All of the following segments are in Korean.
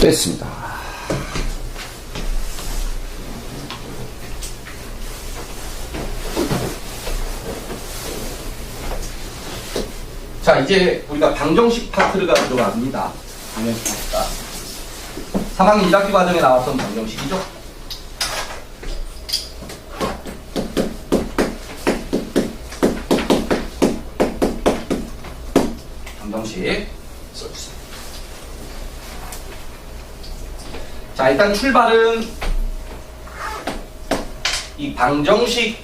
됐습니다. 자, 이제 우리가 방정식 파트가 들어갑니다. 방정식 파트가 3학년 1학기 과정에 나왔던 방정식이죠. 방정식 써주세요. 자, 일단 출발은 이 방정식은요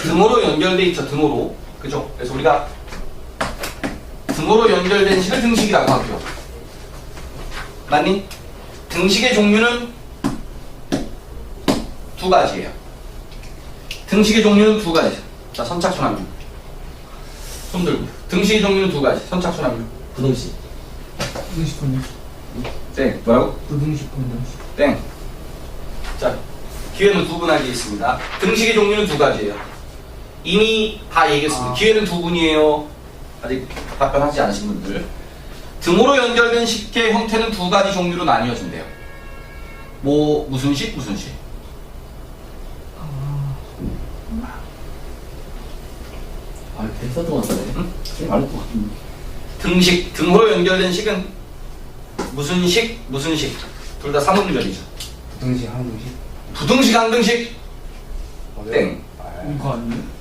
등호로 연결돼 있죠. 등호로, 그죠? 그래서 우리가 등호로 연결된 식을 등식이라고 하고요. 맞니? 등식의 종류는 두 가지예요. 등식의 종류는 두 가지. 자, 선착순 합류. 손 들고. 등식의 종류는 두 가지. 선착순 합류. 부등식. 부등식 분등식. 땡. 뭐라고? 부등식 분등식. 땡. 자, 기회는 두 분에게 있습니다. 등식의 종류는 두 가지예요. 이미 다 얘기했습니다. 기회는 두 분이에요. 아직 답변하지 않으신 분들. 등호로 연결된 식의 형태는 두 가지 종류로 나뉘어진대요. 뭐 무슨 식? 무슨 식? 아, 됐었던 것 같네. 응? 말할 것 같은데. 등식, 등호로 연결된 식은 무슨 식? 무슨 식? 둘 다 사문별이죠. 부등식 항등식. 부등식, 항등식? 땡. 이거 아니에요?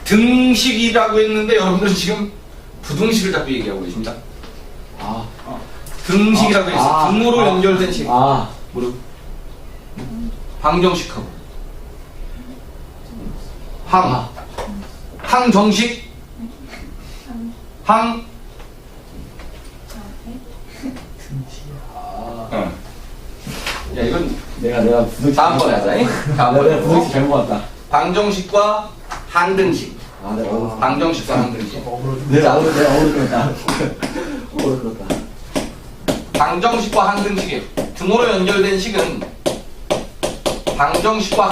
등식이라고 했는데 여러분들은 지금 부등식을 자꾸 얘기하고 계십니다. 아. 등식이라고 했어요. 등호로 연결된 식. 뭐라고? 방정식하고 항정식, 항. 야, 이건 내가 부등식. 다음번에 하자. 내가 부등식 잘못 봤다. 방정식과 항등식. 내가 어그로. 방정식과 항등식. 내가 어그로 끌었다. 어그로 끌었다. 방정식과 항등식이에요. 등호로 연결된 식은 방정식과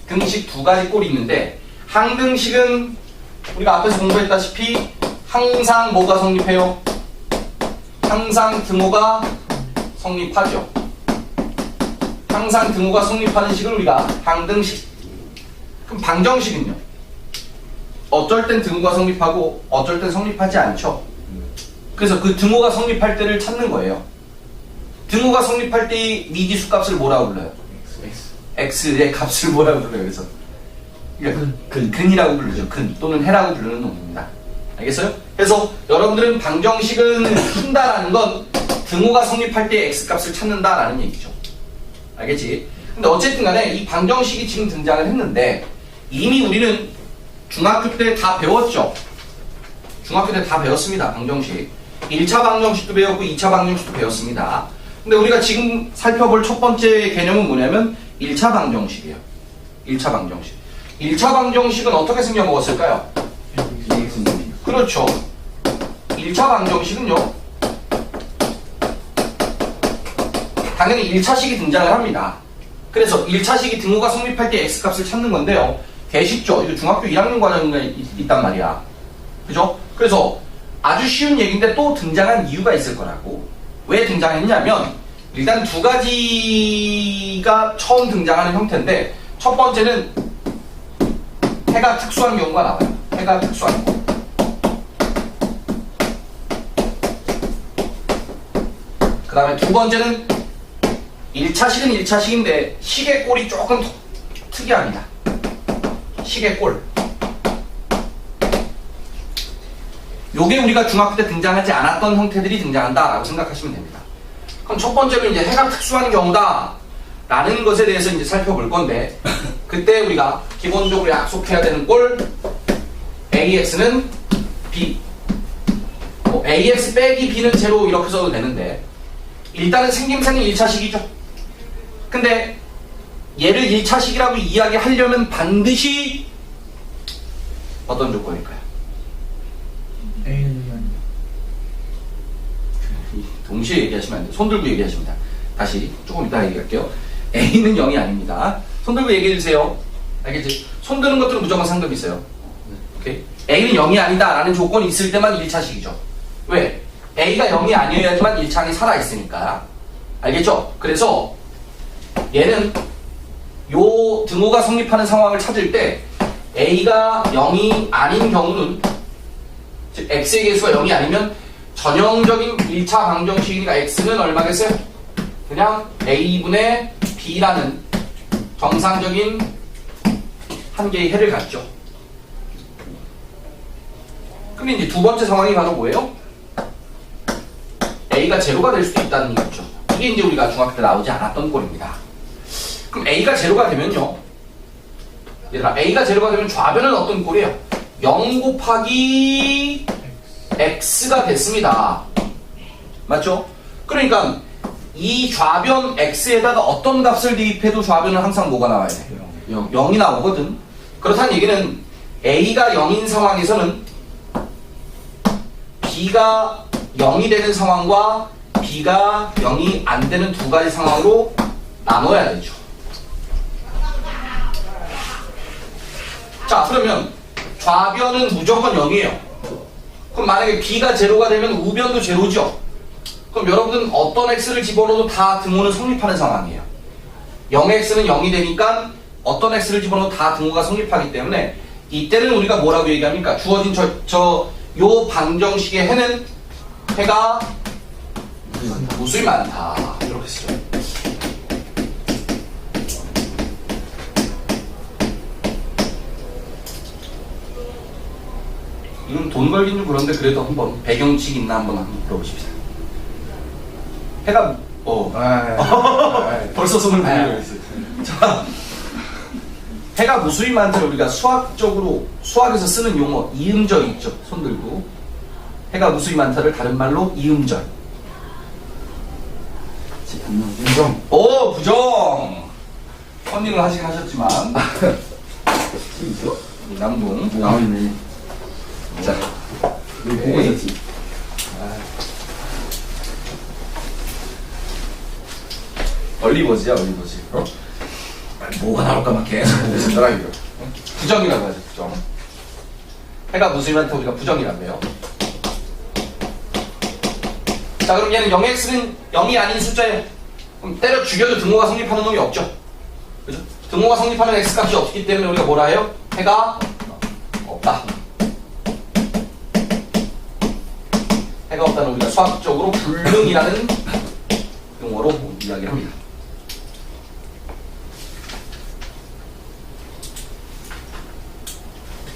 항등식 두 가지 꼴이 있는데, 항등식은 우리가 앞에서 공부했다시피 항상 뭐가 성립해요? 항상 등호가 성립하죠. 항상 등호가 성립하는 식을 우리가 항등식. 그럼 방정식은요? 어쩔 땐 등호가 성립하고 어쩔 땐 성립하지 않죠. 그래서 그 등호가 성립할 때를 찾는 거예요. 등호가 성립할 때의 미지수 값을 뭐라고 불러요? x의 값을 뭐라고 불러요? 그래서 근이라고 부르죠. 근 또는 해라고 부르는 놈입니다. 알겠어요? 그래서 여러분들은 방정식은 푼다라는 건 등호가 성립할 때 x 값을 찾는다라는 얘기죠. 알겠지? 근데 어쨌든 간에 이 방정식이 지금 등장을 했는데 이미 우리는 중학교 때 다 배웠죠? 중학교 때 다 배웠습니다. 방정식. 1차 방정식도 배웠고 2차 방정식도 배웠습니다. 근데 우리가 지금 살펴볼 첫 번째 개념은 뭐냐면 1차 방정식이에요. 1차 방정식. 1차 방정식은 어떻게 생겨먹었을까요? 그렇죠. 1차 방정식은요, 당연히 1차식이 등장을 합니다. 그래서 1차식이 등호가 성립할 때 x값을 찾는 건데요. 개 쉽죠? 이거 중학교 1학년 과정에 있단 말이야. 그죠? 그래서 아주 쉬운 얘기인데 또 등장한 이유가 있을 거라고. 왜 등장했냐면 일단 두 가지가 처음 등장하는 형태인데, 첫 번째는 해가 특수한 경우가 나와요. 해가 특수한 경우. 그 다음에 두 번째는 1차식은 1차식인데 식의 꼴이 조금 특이합니다. 식의 꼴. 요게 우리가 중학교 때 등장하지 않았던 형태들이 등장한다라고 생각하시면 됩니다. 그럼 첫 번째로 이제 해가 특수한 경우다 라는 것에 대해서 이제 살펴볼 건데, 그때 우리가 기본적으로 약속해야 되는 꼴 AX는 B, 뭐 AX 빼기 B는 제로 이렇게 써도 되는데, 일단은 생김새는 1차식이죠. 근데 얘를 1차식이라고 이야기하려면 반드시 어떤 조건일까요? A는 아니에요. 동시에 얘기하시면 안 돼요. 손 들고 얘기하십니다. 다시 조금 이따 얘기할게요. A는 0이 아닙니다. 손 들고 얘기해주세요. 알겠지? 손 드는 것들은 무조건 상관이 있어요. 오케이? A는 0이 아니다 라는 조건이 있을 때만 1차식이죠. 왜? A가 0이 아니어야지만 1차항이 살아있으니까. 알겠죠? 그래서 얘는 요 등호가 성립하는 상황을 찾을 때 A가 0이 아닌 경우는, 즉 X의 개수가 0이 아니면 전형적인 1차 방정식이니까 X는 얼마겠어요? 그냥 A분의 B라는 정상적인 한 개의 해를 갖죠. 근데 이제 두 번째 상황이 바로 뭐예요? A가 제로가 될 수도 있다는 얘기죠. 이게 이제 우리가 중학교 때 나오지 않았던 꼴입니다. 그럼 A가 제로가 되면요, 얘들아, A가 제로가 되면 좌변은 어떤 꼴이에요? 0 곱하기 X가 됐습니다. 맞죠? 그러니까 이 좌변 X에다가 어떤 값을 대입해도 좌변은 항상 뭐가 나와야 돼? 0이 나오거든. 그렇다는 얘기는 A가 0인 상황에서는 B가 0이 되는 상황과 B가 0이 안 되는 두 가지 상황으로 나눠야 되죠. 자, 그러면 좌변은 무조건 0이에요. 그럼 만약에 B가 제로가 되면 우변도 제로죠. 그럼 여러분은 어떤 X를 집어넣어도 다 등호는 성립하는 상황이에요. 0X는 0이 되니까 어떤 X를 집어넣어도 다 등호가 성립하기 때문에 이때는 우리가 뭐라고 얘기합니까? 주어진 요 방정식의 해는 해가 무수히 많다. 이렇게 쓰죠. 이건 돈 걸긴 좀 그런데 그래도 한번 배경식 있나 한번 물어보십시다. 해가 벌써 손을 들고 있어요. 자, 해가 무수히 많다를 우리가 수학에서 쓰는 용어 이음절 있죠. 손 들고 해가 무수히 많다를 다른 말로 이음절. 부정. 오, 부정. 컨닝을 하셨지만 남궁 나오네. 자, 여기 보고 있었지. 얼리버지야, 얼리버지. 뭐가 나올까 막 계속 보고 있었더라, 이거. 부정이라고 하죠, 부정. 해가 무수히 많다 우리가 부정이라고 해요. 자, 그럼 얘는 0x는 0이 아닌 숫자예요. 그럼 때려 죽여도 등호가 성립하는 놈이 없죠. 그죠? 등호가 성립하는 x값이 없기 때문에 우리가 뭐라 해요? 해가 없다. 해가 없다는 우리가 수학적으로 불능이라는 용어로 이야기를 합니다.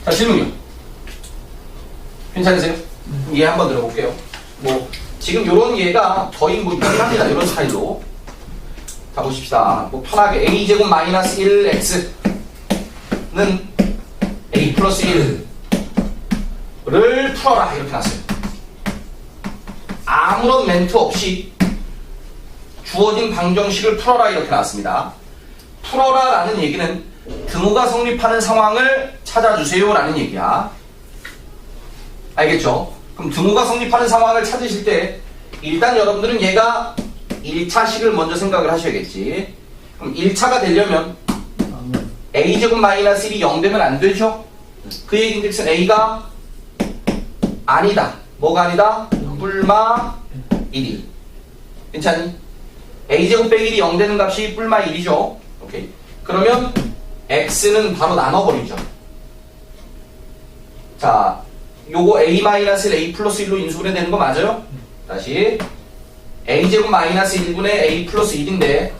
자, 질문이요. 괜찮으세요? 이해 한번 들어볼게요. 뭐 지금 요런 예가 거의 뭐 유일합니다. 이런 스타일로. 자, 보십시다. 뭐 편하게 a제곱 마이너스 1x는 a 플러스 1을 풀어라 이렇게 놨어요. 아무런 멘트 없이 주어진 방정식을 풀어라 이렇게 나왔습니다. 풀어라 라는 얘기는 등호가 성립하는 상황을 찾아주세요 라는 얘기야. 알겠죠? 그럼 등호가 성립하는 상황을 찾으실 때 일단 여러분들은 얘가 1차식을 먼저 생각을 하셔야겠지. 그럼 1차가 되려면 a제곱 마이너스 1이 0 되면 안 되죠? 그 얘기인즉슨 a가 아니다. 뭐가 아니다? 뿔마 1이. 괜찮니? a제곱 빼기 1이 0 되는 값이 뿔마 1이죠. 오케이. 그러면 x는 바로 나눠버리죠. 자, 요거 a-1 a 플러스 1로 인수분해 되는 거 맞아요? 다시 a제곱 마이너스 1분의 a 플러스 1인데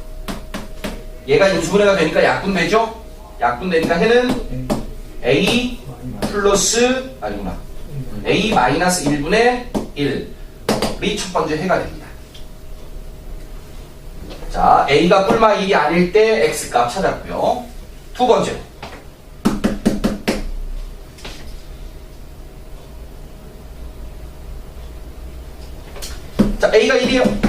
얘가 인수분해가 되니까 약분되죠? 약분되니까 해는 a 플러스 아니구나 a 마이너스 1분의 1이 첫 번째 해가 됩니다. 자, a가 뿔마 1이 아닐 때 x값 찾았고요. 두 번째로 자, a가 1이에요.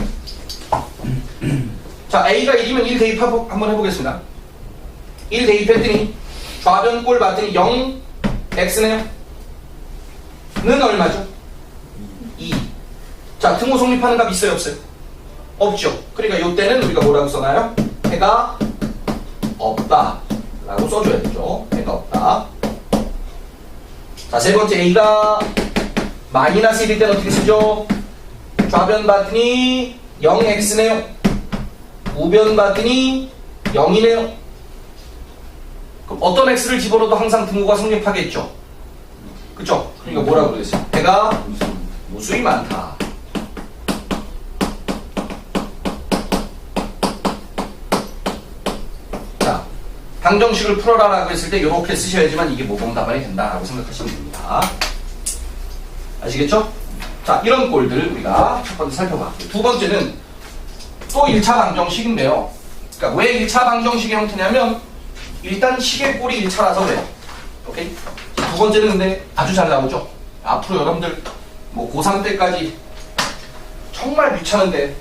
자, a가 1이면 1 대입하고 한번 해보겠습니다. 1 대입했더니 좌변 꼴 봤더니 0 x네요. 는 얼마죠? 2. 자, 등호 성립하는 값 있어요 없어요? 없죠. 그러니까 이때는 우리가 뭐라고 써놔요? 해가 없다 라고 써줘야 되죠. 해가 없다. 자, 세 번째 a가 마이너스 1일 때는 어떻게 쓰죠? 좌변 봤더니 0x네요. 우변 봤더니 0이네요. 그럼 어떤 x를 집어넣어도 항상 등호가 성립하겠죠. 그쵸? 그러니까 뭐라고 그러겠어요? 배가 무수히 많다. 자, 방정식을 풀어라라고 했을 때 이렇게 쓰셔야지만 이게 모범 답안이 된다라고 생각하시면 됩니다. 아시겠죠? 자, 이런 꼴들을 우리가 첫 번째 살펴봤고요. 두 번째는 또 1차 방정식인데요. 그러니까 왜 1차 방정식의 형태냐면 일단 식의 꼴이 1차라서 그래요. 오케이? 두 번째는 근데 아주 잘 나오죠? 앞으로 여러분들 뭐 고3 때까지 정말 귀찮은데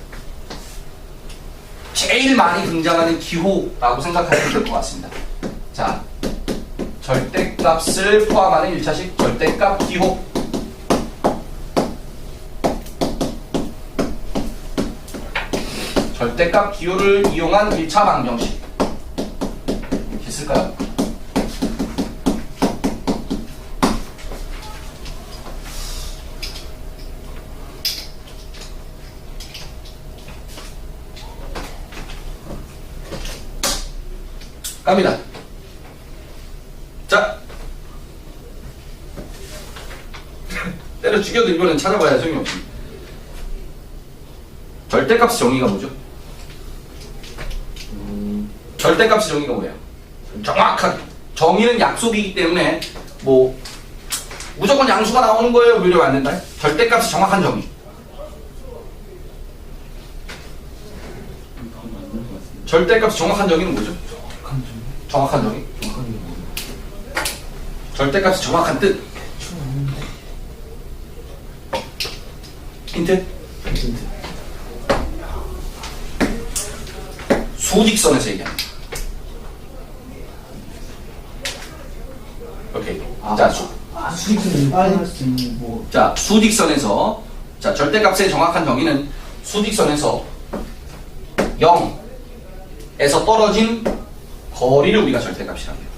제일 많이 등장하는 기호라고 생각하시면 될 것 같습니다. 자, 절대값을 포함하는 1차식 절대값 기호. 절대값 기호를 이용한 1차 방정식. 있을까요? 갑니다. 자, 때려 죽여도 이번엔 찾아봐야 소용없지. 절대값 정의가 뭐죠? 절대값 정의가 뭐예요? 정확하게 정의는 약속이기 때문에 뭐 무조건 양수가 나오는 거예요. 뭐 이러면 안 된다. 절대값이 정확한 정의. 절대값이 정확한 정의는 뭐죠? 정확한 정의. 절대값이 정확한 뜻. 힌트? 수직선에서 얘기합니다. 오케이. 자, 수직선을 빨리 수 있는 뭐. 자, 수직선에서, 자, 절대값의 정확한 정의는 수직선에서 0에서 떨어진 거리를 우리가 절대값이라고 해요.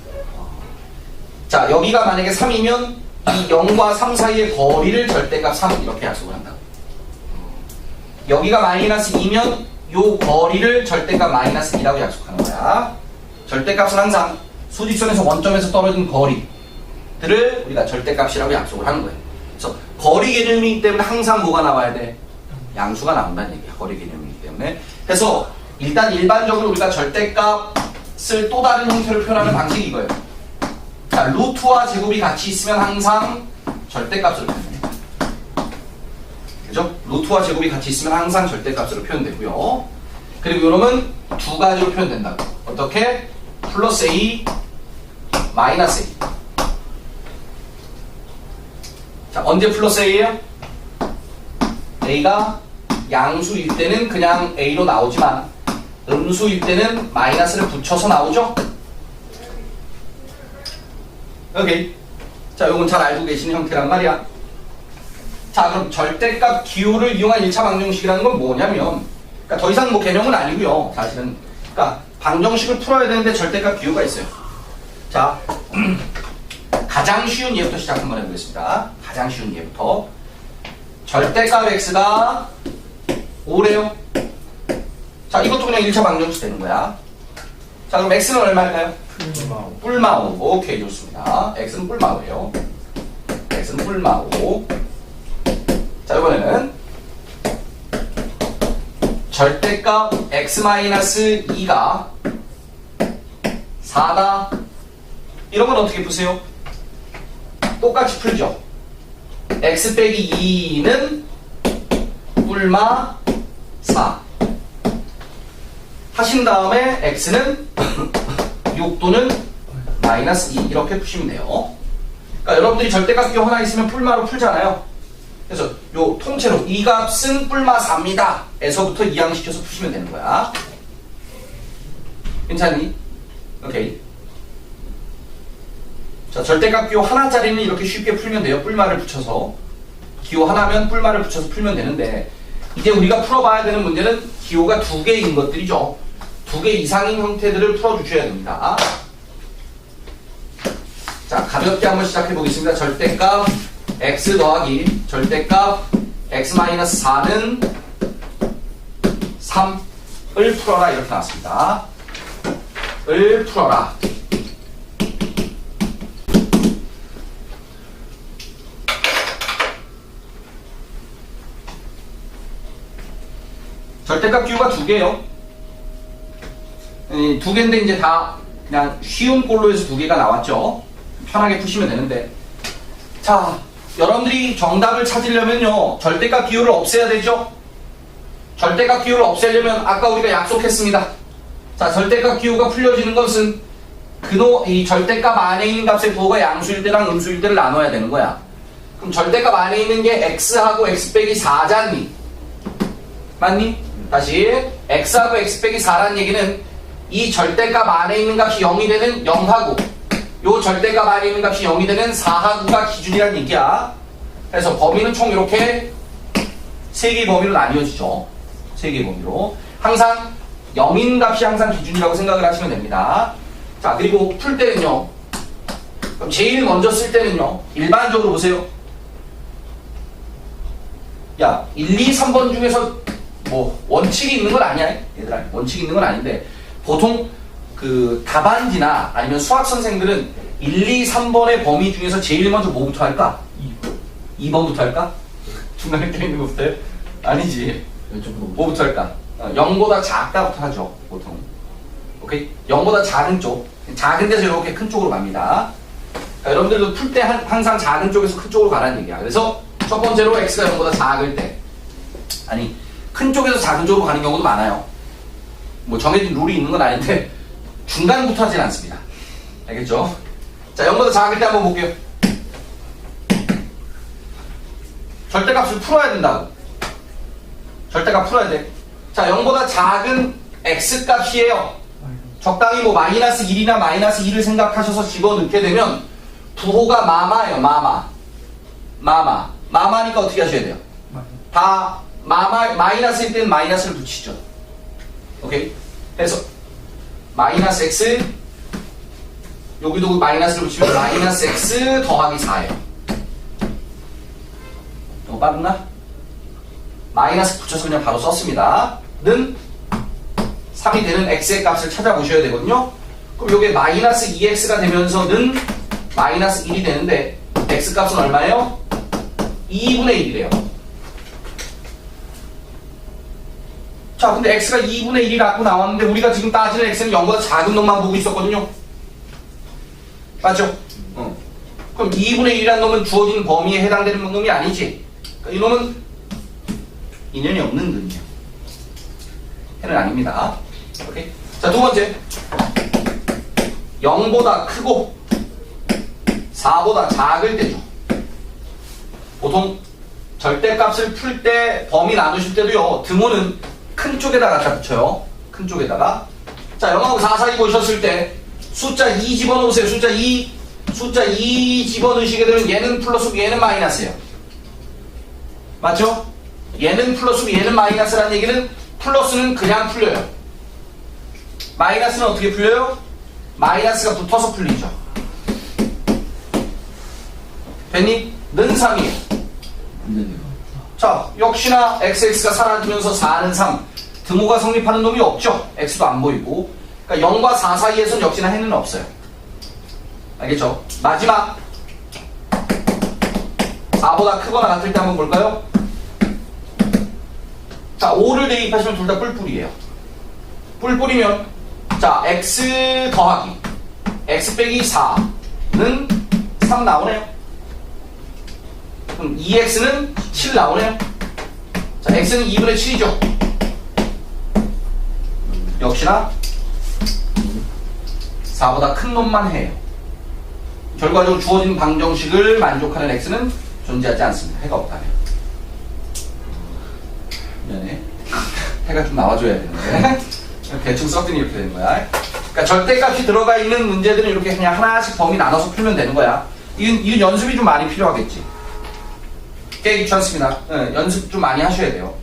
자, 여기가 만약에 3이면 이 0과 3 사이의 거리를 절대값 3 이렇게 약속을 한다. 여기가 마이너스 2면 요 거리를 절대값 마이너스 2라고 약속하는 거야. 절대값은 항상 수직선에서 원점에서 떨어진 거리들을 우리가 절대값이라고 약속을 하는 거예요. 그래서 거리 개념이기 때문에 항상 뭐가 나와야 돼? 양수가 나온다는 얘기야. 거리 개념이기 때문에. 그래서 일단 일반적으로 우리가 절대값을 또 다른 형태로 표현하는 방식이 이거예요. 자, 루트와 제곱이 같이 있으면 항상 절대값으로 표현해요. 그죠? 루트와 제곱이 같이 있으면 항상 절대값으로 표현되고요. 그리고 요놈은 두 가지로 표현된다고. 어떻게? 플러스 A, 마이너스 A. 자, 언제 플러스 A예요? A가 양수일 때는 그냥 A로 나오지만 음수일 때는 마이너스를 붙여서 나오죠? 오케이. 자, 요건 잘 알고 계시는 형태란 말이야. 자, 그럼 절대값 기호를 이용한 1차 방정식이라는 건 뭐냐면, 그러니까 더 이상 뭐 개념은 아니고요. 사실은. 그러니까 방정식을 풀어야 되는데 절대값 기호가 있어요. 자, 가장 쉬운 예부터 시작 한번 해보겠습니다. 가장 쉬운 예부터. 절대값 x가 5래요. 자, 이것도 그냥 1차 방정식 되는 거야. 자, 그럼 x는 얼마일까요? 뿔마오. 오케이, 좋습니다. x는 뿔마오예요. x는 뿔마오. 자, 이번에는 절대값 x-2가 4다. 이런 건 어떻게 푸세요? 똑같이 풀죠. x 빼기 2는 뿔마 4 하신 다음에 x는 6 또는 마이너스 2 이렇게 푸시면 돼요. 그러니까 여러분들이 절대값 기호 하나 있으면 뿔마로 풀잖아요. 그래서 요 통째로 이 값은 뿔마 4입니다 에서부터 이항시켜서 푸시면 되는 거야. 괜찮니? 오케이. 자, 절대값 기호 하나짜리는 이렇게 쉽게 풀면 돼요. 뿔마를 붙여서. 기호 하나면 뿔마를 붙여서 풀면 되는데, 이제 우리가 풀어봐야 되는 문제는 기호가 2개인 것들이죠. 2개 이상인 형태들을 풀어주셔야 됩니다. 자, 가볍게 한번 시작해 보겠습니다. 절대값 x 더하기 절대값 x-4는 3을 풀어라 이렇게 나왔습니다. 을 풀어라. 절대값 기호가 두 개요. 두 개인데 이제 다 그냥 쉬운 꼴로 해서 두 개가 나왔죠. 편하게 푸시면 되는데. 자, 여러분들이 정답을 찾으려면요, 절대값 기호를 없애야 되죠. 절대값 기호를 없애려면 아까 우리가 약속했습니다. 자, 절대값 기호가 풀려지는 것은 이 절대값 안에 있는 값의 부호가 양수일 때랑 음수일 때를 나눠야 되는 거야. 그럼 절대값 안에 있는 게 x하고 x 빼기 4잖니? 맞니? 다시 x하고 x 빼기 4라는 얘기는 이 절대값 안에 있는 값이 0이 되는 0하고 요 절대값 안에 있는 값이 0이 되는 4하고가 기준이라는 얘기야. 그래서 범위는 총 이렇게 3개의 범위로 나뉘어지죠. 3개의 범위로. 항상 0인 값이 항상 기준이라고 생각을 하시면 됩니다. 자, 그리고 풀 때는요. 그럼 제일 먼저 쓸 때는요. 일반적으로 보세요. 야, 1, 2, 3번 중에서 뭐 원칙이 있는 건 아니야. 얘들아, 원칙이 있는 건 아닌데 보통 그 답안지나 아니면 수학 선생들은 1, 2, 3번의 범위 중에서 제일 먼저 뭐부터 할까? 2번부터 할까? 중간에 껴있는 것부터요? 아니지. 뭐부터 할까? 0보다 작다부터 하죠, 보통. 오케이? 0보다 작은 쪽. 작은 데서 이렇게 큰 쪽으로 갑니다. 그러니까 여러분들도 풀 때 항상 작은 쪽에서 큰 쪽으로 가라는 얘기야. 그래서 첫 번째로 x가 0보다 작을 때. 아니, 큰 쪽에서 작은 쪽으로 가는 경우도 많아요. 뭐 정해진 룰이 있는 건 아닌데, 중간부터 하진 않습니다. 알겠죠? 자, 0보다 작을 때 한번 볼게요. 절대값을 풀어야 된다고. 절대값 풀어야 돼. 자, 0보다 작은 x값이에요. 적당히 뭐 마이너스 1이나 마이너스 2를 생각하셔서 집어넣게 되면 부호가 마마예요. 마마니까 어떻게 하셔야 돼요? 다 마이너스일 때는 마이너스를 붙이죠. 오케이? 그래서 마이너스 x 여기도 마이너스를 붙이면 마이너스 x 더하기 4예요. 너무 빠르나? 마이너스 붙여서 그냥 바로 썼습니다. 는 3이 되는 x의 값을 찾아보셔야 되거든요. 그럼 이게 마이너스 2x가 되면서는 마이너스 1이 되는데 x 값은 얼마예요? 2분의 1이래요. 자, 근데 x가 2분의 1이라고 나왔는데 우리가 지금 따지는 x는 0보다 작은 놈만 보고 있었거든요. 맞죠? 그럼 2분의 1이라는 놈은 주어진 범위에 해당되는 놈이 아니지. 그러니까 이 놈은 인연이 없는 놈이에요. 해는 아닙니다. 오케이? 자, 두 번째. 0보다 크고 4보다 작을 때죠. 보통 절대값을 풀 때 범위 나누실 때도요. 등호는 큰 쪽에다 갖다 붙여요. 큰 쪽에다가. 자, 0하고 4 사이 보셨을 때 숫자 2 집어넣으세요. 숫자 2 집어넣으시게 되면 얘는 플러스고 얘는 마이너스예요. 맞죠? 얘는 플러스고 얘는 마이너스라는 얘기는 플러스는 그냥 풀려요. 마이너스는 어떻게 풀려요? 마이너스가 붙어서 풀리죠. 됐니? 는 3이에요. 자, 역시나 xx가 사라지면서 4는 3. 등호가 성립하는 놈이 없죠. x도 안 보이고. 그러니까 0과 4 사이에서는 역시나 해는 없어요. 알겠죠? 마지막 4보다 크거나 같을 때 한번 볼까요? 자, 5를 대입하시면 둘 다 뿔뿔이에요. 뿔뿔이면 자, x 더하기 x 빼기 4는 3 나오네요. 그럼 2x는 7 나오네요. 자, x는 2분의 7이죠. 역시나 4보다 큰 놈만 해요. 결과적으로 주어진 방정식을 만족하는 x는 존재하지 않습니다. 해가 없다면. 미안해. 해가 좀 나와줘야 되는데. 대충 썼더니 이렇게 되는 거야. 그러니까 절대값이 들어가 있는 문제들은 이렇게 그냥 하나씩 범위 나눠서 풀면 되는 거야. 이건 연습이 좀 많이 필요하겠지. 꽤 귀찮습니다. 네, 연습 좀 많이 하셔야 돼요.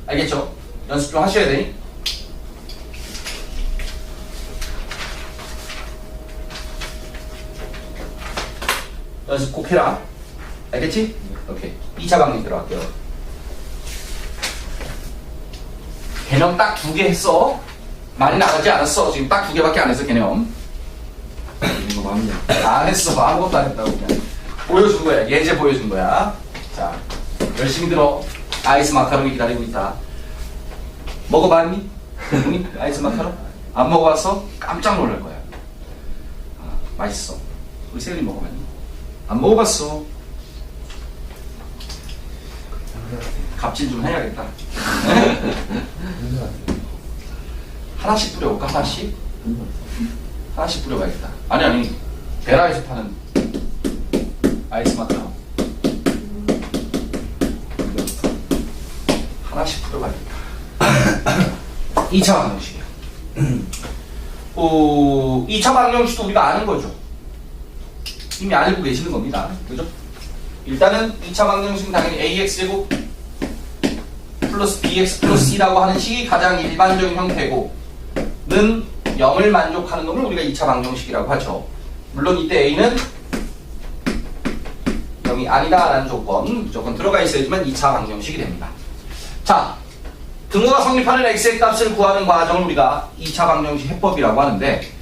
알겠죠? 연습 좀 하셔야 되니? 연습 꼭 해라. 알겠지? 오케이. 2차 강의 들어갈게요. 개념 딱 2개 했어. 많이 나가지 않았어. 지금 딱 2개밖에 안 했어, 개념. 이거 맞네. 안 했어. 아무것도 안 했다고 그냥. 보여준 거야. 예제 보여준 거야. 자, 열심히 들어. 아이스 마카롱이 기다리고 있다. 먹어봤니? 응? 아이스 마카롱? 안 먹어봤어? 깜짝 놀랄 거야. 아, 맛있어. 우리 세율이 먹어봤니? 안 먹어봤어. 갑질 좀 해야겠다. 하나씩 뿌려볼까? 하나씩? 하나씩 뿌려봐야겠다. 아니 베라에서 파는 아이스 마카롱 하나씩 뿌려봐야겠다. 2차 방정식이야. 2차 방정식도 우리가 아는 거죠. 이미 알고 계시는 겁니다. 그죠? 일단은 2차 방정식은 당연히 ax제곱 플러스 bx 플러스 c라고 하는 식이 가장 일반적인 형태고 는 0을 만족하는 놈을 우리가 2차 방정식이라고 하죠. 물론 이때 a는 0이 아니다라는 조건 무조건 들어가 있어야지만 2차 방정식이 됩니다. 자, 등호가 성립하는 x의 값을 구하는 과정을 우리가 2차 방정식 해법이라고 하는데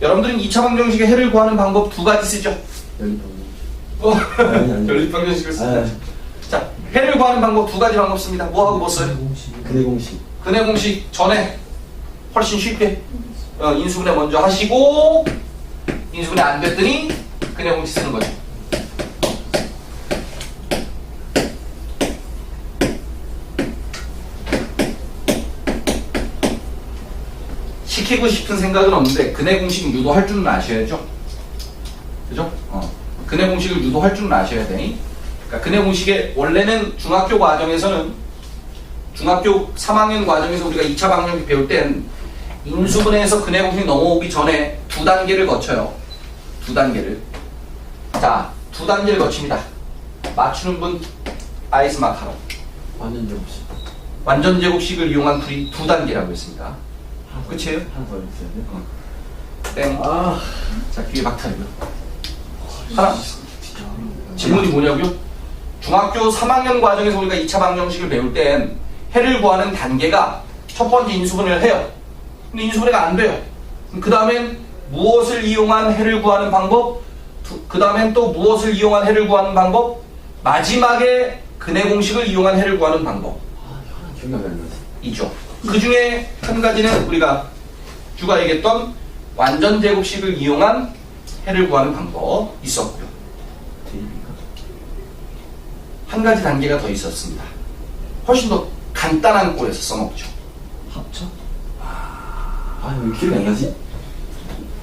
여러분들은 2차 방정식의 해를 구하는 방법 2가지 쓰죠. 연립 방정식을 쓰죠. 자, 해를 구하는 방법 2가지 방법 씁니다. 뭐하고 뭐 써요? 근해 공식. 근해 공식 전에 훨씬 쉽게 인수분해 먼저 하시고 인수분해 안 됐더니 근해 공식 쓰는 거죠. 시키고 싶은 생각은 없는데 근해 공식 유도할 줄은 아셔야죠. 그죠? 근해 공식을 유도할 줄은 아셔야 돼. 그러니까 근해 공식의 원래는 중학교 과정에서는 중학교 3학년 과정에서 우리가 2차 방정식 배울 땐 인수분해에서 근해 공식 넘어오기 전에 2단계를 거쳐요. 2단계를. 자, 2단계를 거칩니다. 맞추는 분 아이스 마카롱. 완전 제곱식. 완전 제곱식을 이용한 풀이 2단계라고 했습니다. 끝이에요? 하나 더 있어야 돼. 땡. 아, 자, 그게 박탈이고요. 하나. 질문이 뭐냐고요? 중학교 3학년 과정에서 우리가 2차 방정식을 배울 땐 해를 구하는 단계가 첫 번째 인수분해를 해요. 근데 인수분해가 안 돼요. 그 다음엔 무엇을 이용한 해를 구하는 방법? 그 다음엔 또 무엇을 이용한 해를 구하는 방법? 마지막에 근해 공식을 이용한 해를 구하는 방법. 하나 기억이 안 나네. 이죠. 그 중에 한 가지는 우리가 주가 얘기했던 완전 제곱식을 이용한 해를 구하는 방법 있었고요. 대입인가? 한 가지 단계가 더 있었습니다. 훨씬 더 간단한 꼴에서 써먹죠. 합쳐? 아, 왜 기억이 안 나지?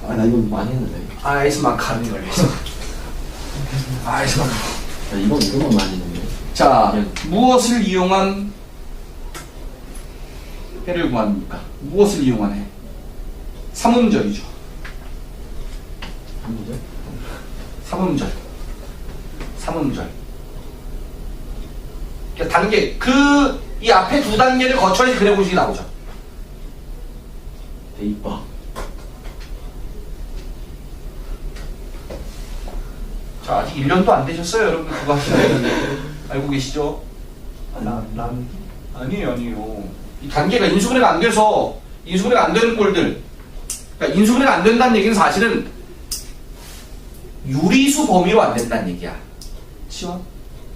아, 나 이거 많이 했는데. 아이스 마카롱이 걸려있어. 아이스 마카롱. 야, 이건 많이 했는데. 자, 무엇을 이용한 해를 구합니까? 무엇을 이용한 해? 삼음절이죠. 한 문제? 삼음절. 그러니까 단계, 이 앞에 2단계를 거쳐야지 근해 공식이 나오죠. 대입바. 자, 아직 1년도 안 되셨어요, 여러분. 그거 하시나요? 알고 계시죠? 아니에요. 이 단계가 인수분해가 안 돼서, 인수분해가 안 되는 꼴들. 그러니까 인수분해가 안 된다는 얘기는 사실은 유리수 범위로 안 된다는 얘기야. 치워?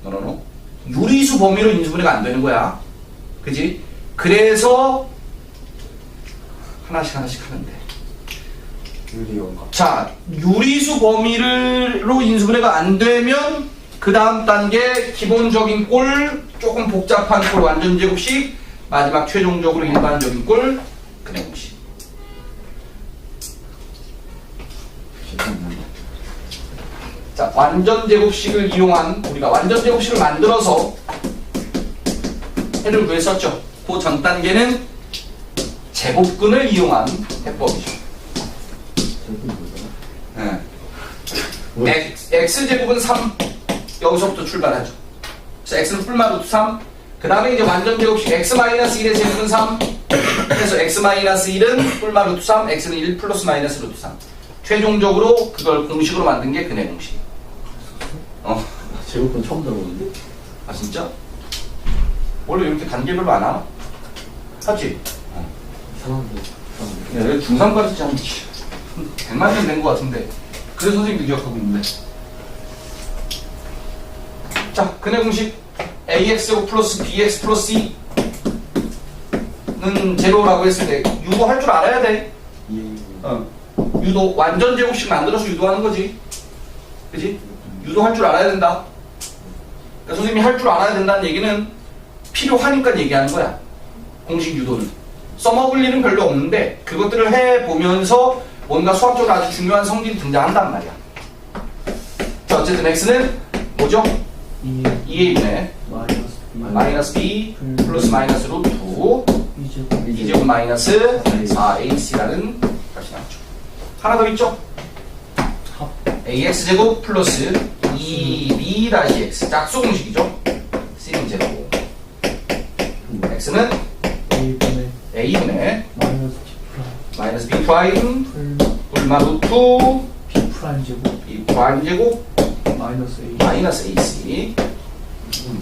노노노. 유리수 범위로 인수분해가 안 되는 거야. 그지? 그래서 하나씩 하면 돼. 유리온가? 자, 유리수 범위로 인수분해가 안 되면 그 다음 단계 기본적인 꼴, 조금 복잡한 꼴 완전 제곱식, 마지막 최종적으로 일반적인 꼴 근해 공식. 기억이 안 난다. 자, 완전 제곱식을 이용한 우리가 완전 제곱식을 만들어서 해를 구했었죠. 그 전 단계는 제곱근을 이용한 해법이죠. 제곱은 뭐더라? 네. x제곱은 3 여기서부터 출발하죠. 그래서 x는 풀마루트 3. 그 다음에 이제 완전 제곱식 x-1의 제곱은 3. 그래서 x-1은 풀마루트 3, x는 1 플러스 마이너스 루트 3. 최종적으로 그걸 공식으로 만든 게 근해 공식. 제곱은 처음 들어보는데? 아 진짜? 원래 이렇게 단계별로 안 하나? 하지? 천원도. 네, 중3까지 진짜 한 100만 년 된 것 같은데. 그래서 선생님도 기억하고 있는데. 자, 근해 공식 ax제곱 플러스 bx 플러스 c는 제로라고 했을 때 유도할 줄 알아야 돼. 유도 완전 제곱식 만들어서 유도하는 거지. 그지? 유도할 줄 알아야 된다. 그러니까 선생님이 할 줄 알아야 된다는 얘기는 필요하니까 얘기하는 거야. 공식 유도는. 써먹을 일은 별로 없는데 그것들을 해보면서 뭔가 수학적으로 아주 중요한 성질이 등장한단 말이야. 자, 어쨌든 x는 뭐죠? 2a분의 마이너스 b 플러스 마이너스 루트 2제곱 마이너스 4ac라는 값이 나왔죠. 하나 더 있죠? ax제곱 플러스 2b-x 짝수 공식이죠. c는 제곱 x는 a분의 마이너스 b 프라임 불마 루트 B 프라임 제곱 b 프라임 제곱 마이너스 A 마이너스 ac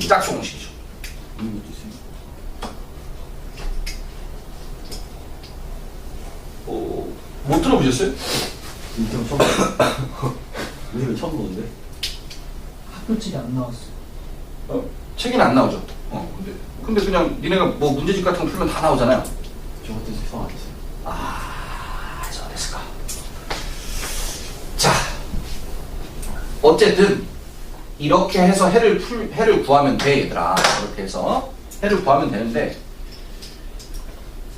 짝수 공식이죠. 못 들어보셨어요? 인터뷰 처음 우리가 처음 보는데? 학교집이 안 나왔어. 책에는 안 나오죠. 근데 그냥 니네가 뭐 문제집 같은 거 풀면 다 나오잖아요. 저 같은 세상 안 했어요.そうですか. 자, 어쨌든 이렇게 해서 해를 구하면 돼, 얘들아. 이렇게 해서 해를 구하면 되는데,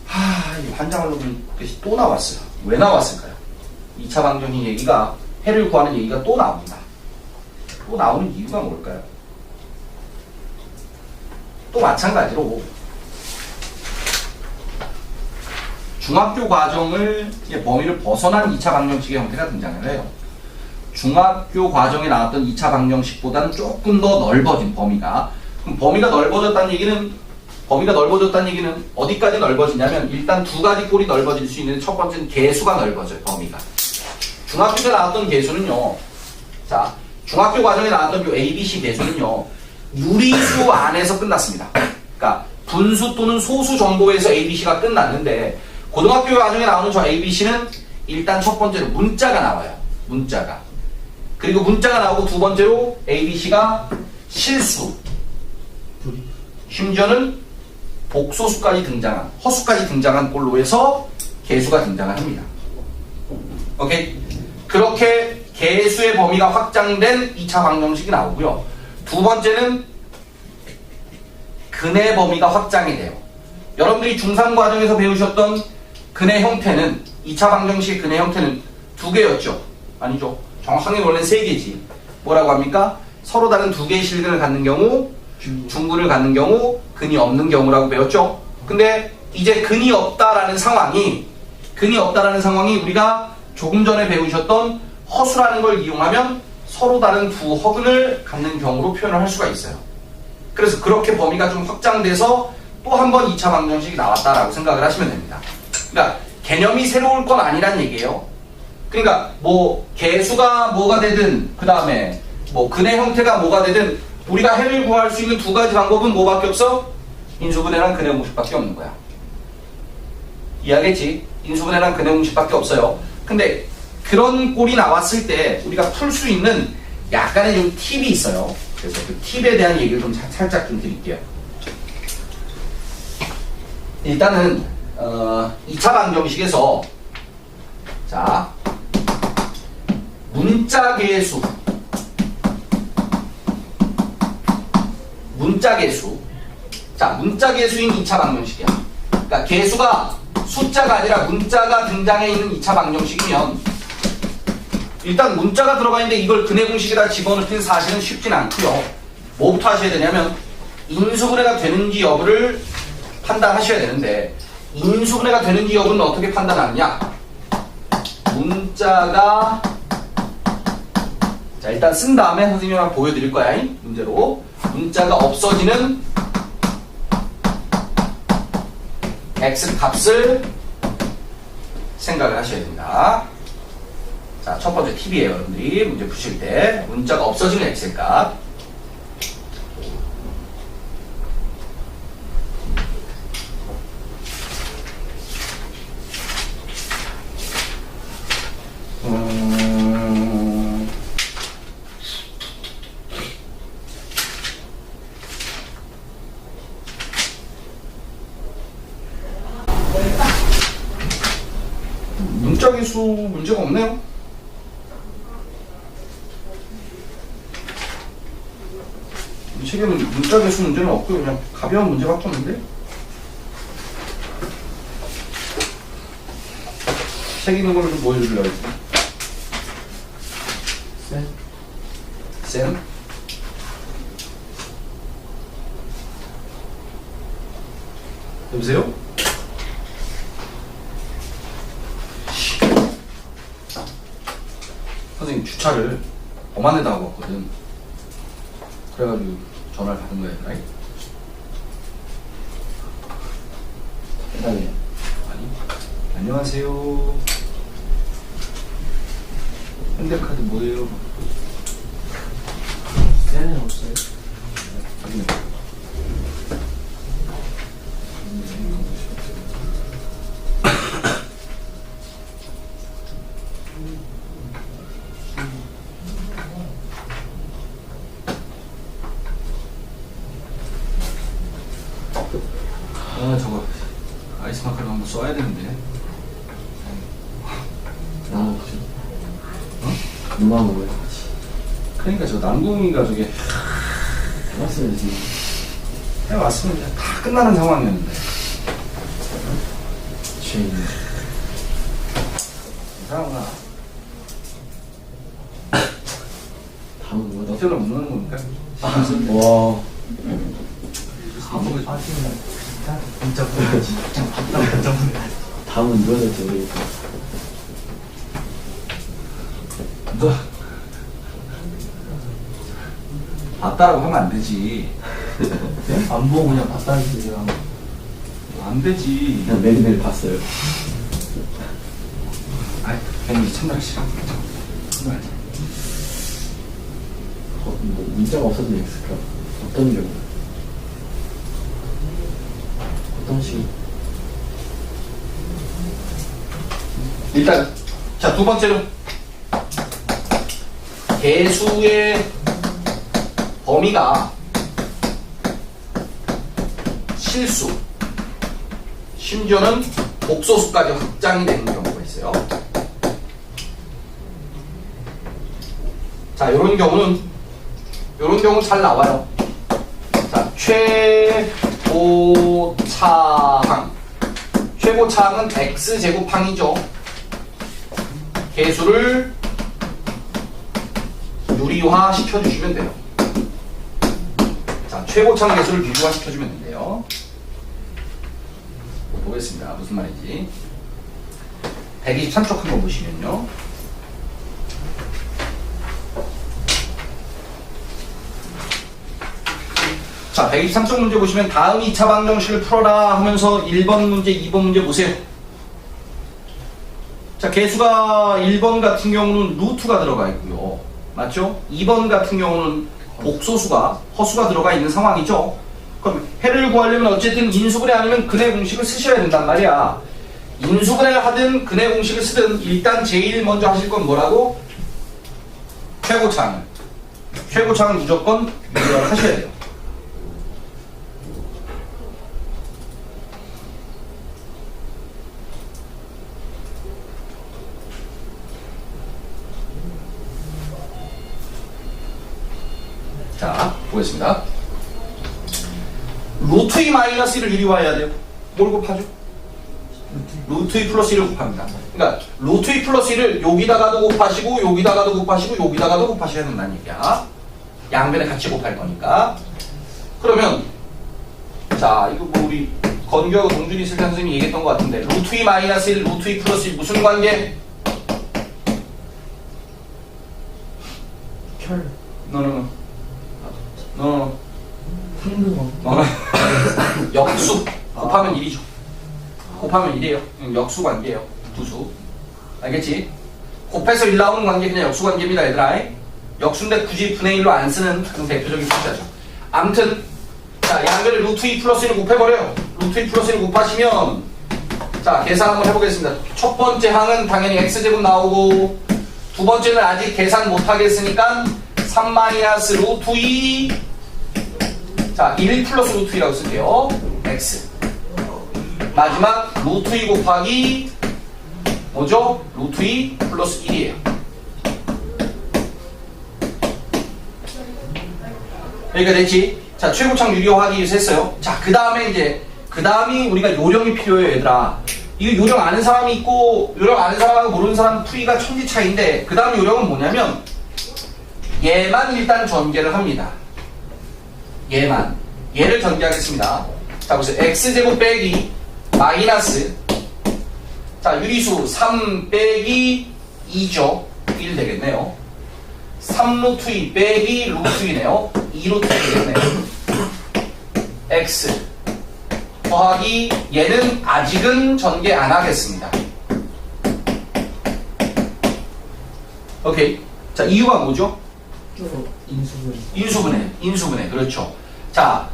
이 환장하려고 것이 또 나왔어요. 왜 나왔을까요? 2차 방정식 얘기가, 해를 구하는 얘기가 또 나옵니다. 또 나오는 이유가 뭘까요? 또 마찬가지로 중학교 과정을 범위를 벗어난 2차 방정식의 형태가 등장을 해요. 중학교 과정에 나왔던 2차 방정식보다는 조금 더 넓어진 범위가. 그럼 범위가 넓어졌다는 얘기는 어디까지 넓어지냐면 일단 두 가지 꼴이 넓어질 수 있는 첫 번째는 개수가 넓어져요. 범위가. 중학교 때 나왔던 개수는요. 자, 중학교 과정에 나왔던 요 ABC 개수는요. 유리수 안에서 끝났습니다. 그러니까 분수 또는 소수 정도에서 ABC가 끝났는데 고등학교 과정에 나오는 저 ABC는 일단 첫 번째로 문자가 나와요. 문자가. 그리고 문자가 나오고 두 번째로 ABC가 실수. 심지어는 복소수까지 등장한, 허수까지 등장한 꼴로 해서 개수가 등장을 합니다. 오케이? 그렇게 개수의 범위가 확장된 2차 방정식이 나오고요. 두 번째는 근의 범위가 확장이 돼요. 여러분들이 중3 과정에서 배우셨던 근의 형태는 2차 방정식의 근의 형태는 두 개였죠? 아니죠. 정확하게 원래는 세 개지. 뭐라고 합니까? 서로 다른 두 개의 실근을 갖는 경우, 중근을 갖는 경우, 근이 없는 경우라고 배웠죠? 근데 이제 근이 없다라는 상황이 우리가 조금 전에 배우셨던 허수라는 걸 이용하면 서로 다른 두 허근을 갖는 경우로 표현을 할 수가 있어요. 그래서 그렇게 범위가 좀 확장돼서 또 한 번 2차 방정식이 나왔다라고 생각을 하시면 됩니다. 그러니까 개념이 새로울 건 아니란 얘기예요. 그러니까 뭐 개수가 뭐가 되든 그 다음에 뭐 근의 형태가 뭐가 되든 우리가 해를 구할 수 있는 두 가지 방법은 뭐밖에 없어? 인수분해랑 근의 공식밖에 없는 거야. 이해하겠지? 인수분해랑 근의 공식밖에 없어요. 근데 그런 꼴이 나왔을 때 우리가 풀 수 있는 약간의 좀 팁이 있어요. 그래서 그 팁에 대한 얘기를 좀 살짝 좀 드릴게요. 일단은 2차 방정식에서 자 문자 개수 자 문자 개수인 2차 방정식이야. 그러니까 개수가 숫자가 아니라 문자가 등장해 있는 2차 방정식이면 일단 문자가 들어가 있는데 이걸 근의 공식에다 집어넣기는 사실은 쉽진 않고요. 뭐부터 하셔야 되냐면 인수분해가 되는지 여부를 판단하셔야 되는데 인수분해가 되는지 여부는 어떻게 판단하느냐? 문자가 자 일단 쓴 다음에 선생님이 한번 보여드릴 거야. 문제로 문자가 없어지는 x 값을 생각을 하셔야 됩니다. 자, 첫 번째 팁이에요. 여러분들이 문제 푸실 때 문자가 없어지는 x의 값. 문자계수 문제가 없네요. 이 책에는 문자계수 문제는 없고요. 그냥 가벼운 문제밖에 없는데. 책 있는 걸로 좀 보여주려고 했지. 쌤? 여보세요? 선생님 주차를 엄한 데다 하고 왔거든. 그래가지고 전화를 받은 거야, 얘들아. 대단해. 아니, 안녕하세요. 현대카드 뭐예요? 쟤는 없어요. 확인해. 아, 저거 아이스 마카로 한번 써야 되는데. 나눠보죠. 누가 먹어요? 같이. 그러니까 저 남궁이가 저게 해봤어야지. 해왔으면 이제 다 끝나는 상황이었는데. 죄인. 이상하구나. 다음은 뭐다? 어떻게 묻는 겁니까? 와. 아직은 문자 보내야지. 문자 보내야지. 다음은 누가 될지 모르겠다. 너 봤다라고 하면 안 되지. 안 보고 그냥 봤다는 소리야. 안 되지. 그냥 매일매일 봤어요. 아이, 괜히 참나 싫어. 참나. 뭐 문자가 없어도 X가 어떤 경우? 어떤 식으로? 일단 자, 두 번째로 개수의 범위가 실수, 심지어는 복소수까지 확장이 되는 경우가 있어요. 자, 요런 경우 잘 나와요. 자, 최고차항. 최고차항은 x제곱항이죠. 개수를 유리화 시켜주시면 돼요. 자, 최고차항 개수를 유리화 시켜주면 된대요. 보겠습니다. 무슨 말인지. 123쪽 한번 보시면요. 자, 123쪽 문제 보시면 다음 2차 방정식을 풀어라 하면서 1번 문제, 2번 문제 보세요. 자, 개수가 1번 같은 경우는 루트가 들어가 있고요. 맞죠? 2번 같은 경우는 복소수가, 허수가 들어가 있는 상황이죠. 그럼 해를 구하려면 어쨌든 인수분해 아니면 근해 공식을 쓰셔야 된단 말이야. 인수분해를 하든 근해 공식을 쓰든 일단 제일 먼저 하실 건 뭐라고? 최고차항을. 최고차항을 무조건 유리화를 하셔야 돼요. 자, 보겠습니다. 루트 2 마이너스 1을 유리화해야 돼요. 뭘 곱하죠? 루트 2 플러스 1을 곱합니다. 그러니까 루트 2 플러스 1을 여기다가도 곱하시고 여기다가도 곱하시고 여기다가도 곱하셔야 된다는 얘기야. 양변에 같이 곱할 거니까. 그러면 자, 이거 뭐 우리 건규하고 동준이 있을 때 선생님이 얘기했던 것 같은데 루트 2 마이너스 1, 루트 2 플러스 1 무슨 관계? 혈. 너 역수 곱하면 1이죠. 곱하면 1이에요. 역수 관계예요. 두수. 알겠지? 곱해서 1 나오는 관계 그냥 역수 관계입니다, 얘들아. 역수인데 굳이 분의 1로 안 쓰는 그런 대표적인 숫자죠. 아무튼 자, 양변에 루트 2 플러스 1을 곱해버려요. 루트 2 플러스 1을 곱하시면 자, 계산 한번 해보겠습니다. 첫 번째 항은 당연히 x제곱 나오고 두 번째는 아직 계산 못하겠으니까 3 마이너스 루트 2 자, 1 플러스 루트 2라고 쓸게요. x 마지막 루트 2 곱하기 뭐죠? 루트 2 플러스 1이에요. 여기가 됐지? 자, 최고창 유리화하기 위해서 했어요. 자, 그 다음에 이제, 그 다음이 우리가 요령이 필요해요, 얘들아. 이거 요령 아는 사람이 있고, 요령 아는 사람하고 모르는 사람 풀이가 천지 차이인데, 그 다음 요령은 뭐냐면, 얘만 일단 전개를 합니다. 얘를 전개하겠습니다. 자, 보세요. x제곱 빼기 마이너스, 자, 유리수 3 빼기 2죠. 1 되겠네요. 3 루트 2 빼기 루트 2네요. 2 루트 2 되겠네요. x 더하기 얘는 아직은 전개 안 하겠습니다. 오케이. 자, 이유가 뭐죠? 인수분. 인수분해. 그렇죠. 자,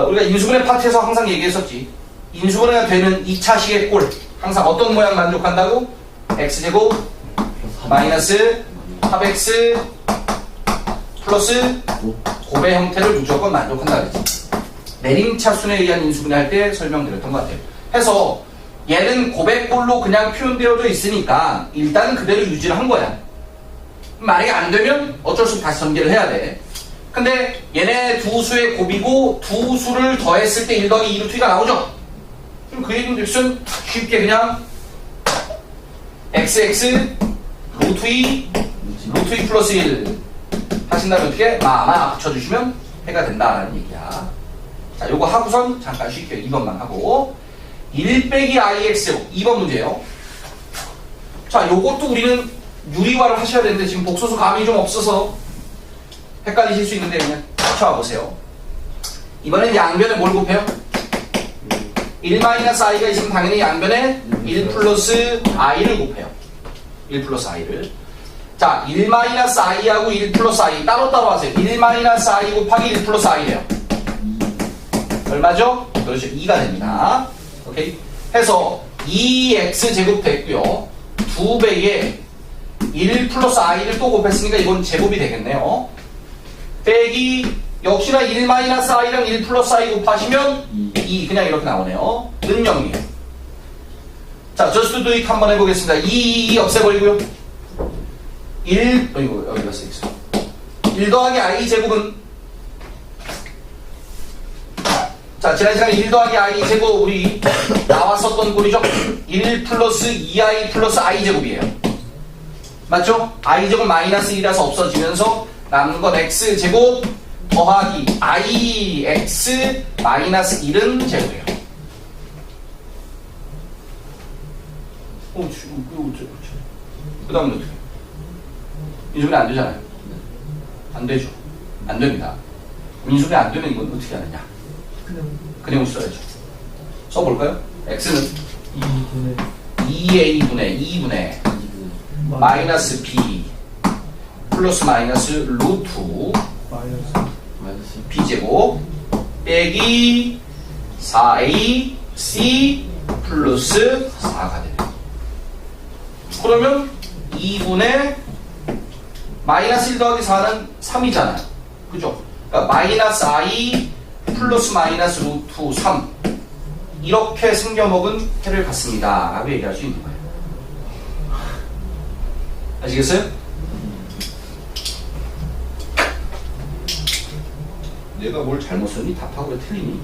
우리가 인수분해 파트에서 항상 얘기했었지. 인수분해가 되는 2차식의 꼴. 항상 어떤 모양 만족한다고? x제곱 마이너스 합x 플러스 곱의 형태를 무조건 만족한다 그랬지. 내림차순에 의한 인수분해 할 때 설명드렸던 것 같아요. 해서 얘는 곱의 꼴로 그냥 표현되어져 있으니까 일단은 그대로 유지를 한 거야. 만약에 안 되면 어쩔 수 없이 다시 전개를 해야 돼. 근데 얘네 두 수의 곱이고 두 수를 더했을 때 1 더하기 2 루트 2가 나오죠? 그럼 그 얘기는 쉽게 그냥 xx 루트 2 플러스 1 하신 다음에 어떻게? 마마 붙여주시면 해가 된다라는 얘기야. 자, 요거 하고선 잠깐 쉴게요. 2번만 하고 1 빼기 ix 2번 문제예요. 자, 요것도 우리는 유리화를 하셔야 되는데 지금 복소수 감이 좀 없어서 헷갈리실 수 있는데 그냥 쫓아와 보세요. 이번엔 양변에 뭘 곱해요? 1-i가 있으면 당연히 양변에 1 플러스 i를 곱해요. 1 플러스 i를. 자, 1-i하고 1 플러스 i 따로따로 하세요. 1-i 곱하기 1 플러스 i래요. 얼마죠? 그렇죠. 2가 됩니다. 오케이? 해서 2x 제곱 됐고요. 2배에 1 플러스 i를 또 곱했으니까 이건 제곱이 되겠네요. 빼기 역시나 1-i랑 1 플러스 i 곱하시면 2 그냥 이렇게 나오네요. 는 0이에요. 자, just do it 한번 해보겠습니다. 2 없애버리고요. 1 어이구 여기 갔어 있어. 1 더하기 i 제곱은 자, 지난 시간에 1 더하기 i 제곱 우리 나왔었던 꼴이죠. 1 플러스 2i 플러스 i 제곱이에요. 맞죠? i 제곱 마이너스 1이라서 없어지면서 남는 건 x 제곱 더하기 ix 마이너스 1은 제곱이에요. 그 다음에 어떻게? 인수분해 안 되잖아요. 안 되죠. 안 됩니다. 인수분해 안 되면 이건 어떻게 하느냐? 그냥 써야죠. 써볼까요? x는 2a분의 2분의 마이너스 b 플러스 마이너스 루트 b제곱 빼기 4ac 플러스 4가 돼요. 그러면 2분의 마이너스 1 더하기 4는 3이잖아요. 그죠? 그러니까 마이너스 i 플러스 마이너스 루트 3 이렇게 생겨먹은 해를 갖습니다 라고 얘기할 수 있는 거예요. 아시겠어요? 내가 뭘 잘못 썼니? 답하고 왜 틀리니?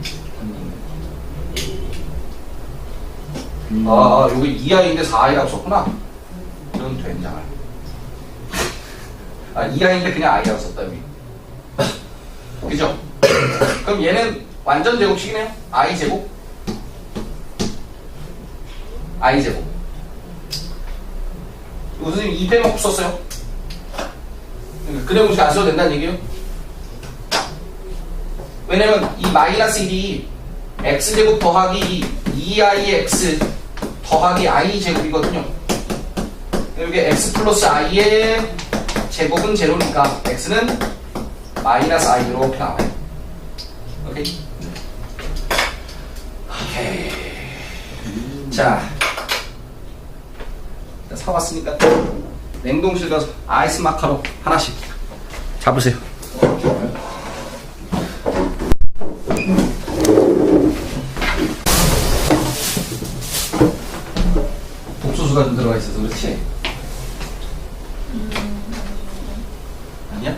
여기 2i인데 4i라고 썼구나. 이런 된장을. 2i인데 그냥 i라고 썼다 여기. 그죠? 그럼 얘는 완전 제곱식이네요. i제곱 i제곱 이거 선생님 2 빼먹고 썼어요. 그냥 공식 안 써도 된다는 얘기예요. 왜냐면 이 마이너스 1이 x제곱 더하기 2ix 더하기 i제곱이거든요. 여기 x 플러스 i의 제곱은 제로니까 x는 마이너스 i 이렇게 나와요. 오케이? 오케이. 자, 사왔으니까 냉동실 가서 아이스 마카롱 하나씩 잡으세요. 복소수 저수가 좀 들어가 있어서 그렇지? 아니야?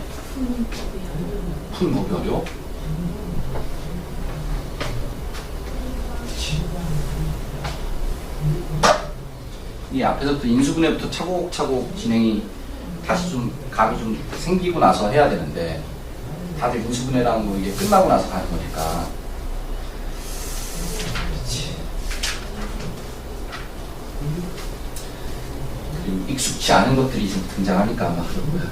푸는 법이 어려워? 그렇지. 이 앞에서부터 인수분해부터 차곡차곡 진행이 다시 좀 감이 좀 생기고 나서 해야 되는데 다들 인수분해랑 뭐 이게 끝나고 나서 가는 거니까. 그렇지. 그리고 익숙치 않은 것들이 좀 등장하니까 아마 그런 거야.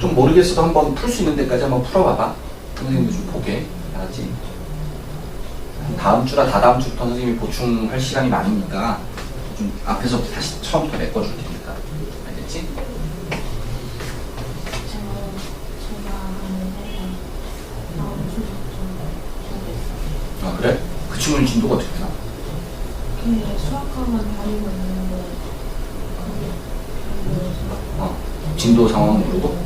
좀 모르겠어도 한번 풀 수 있는 데까지 한번 풀어봐봐. 선생님도 좀 보게. 알았지? 다음 주라 다다음 주부터 선생님이 보충할 시간이 많으니까 좀 앞에서부터 다시 처음부터 메꿔줄 테니까. 알겠지? 아 그래? 그 친구는 진도가 어떻게 되나? 수학학원 다니고 있는데 진도 상황 모르고?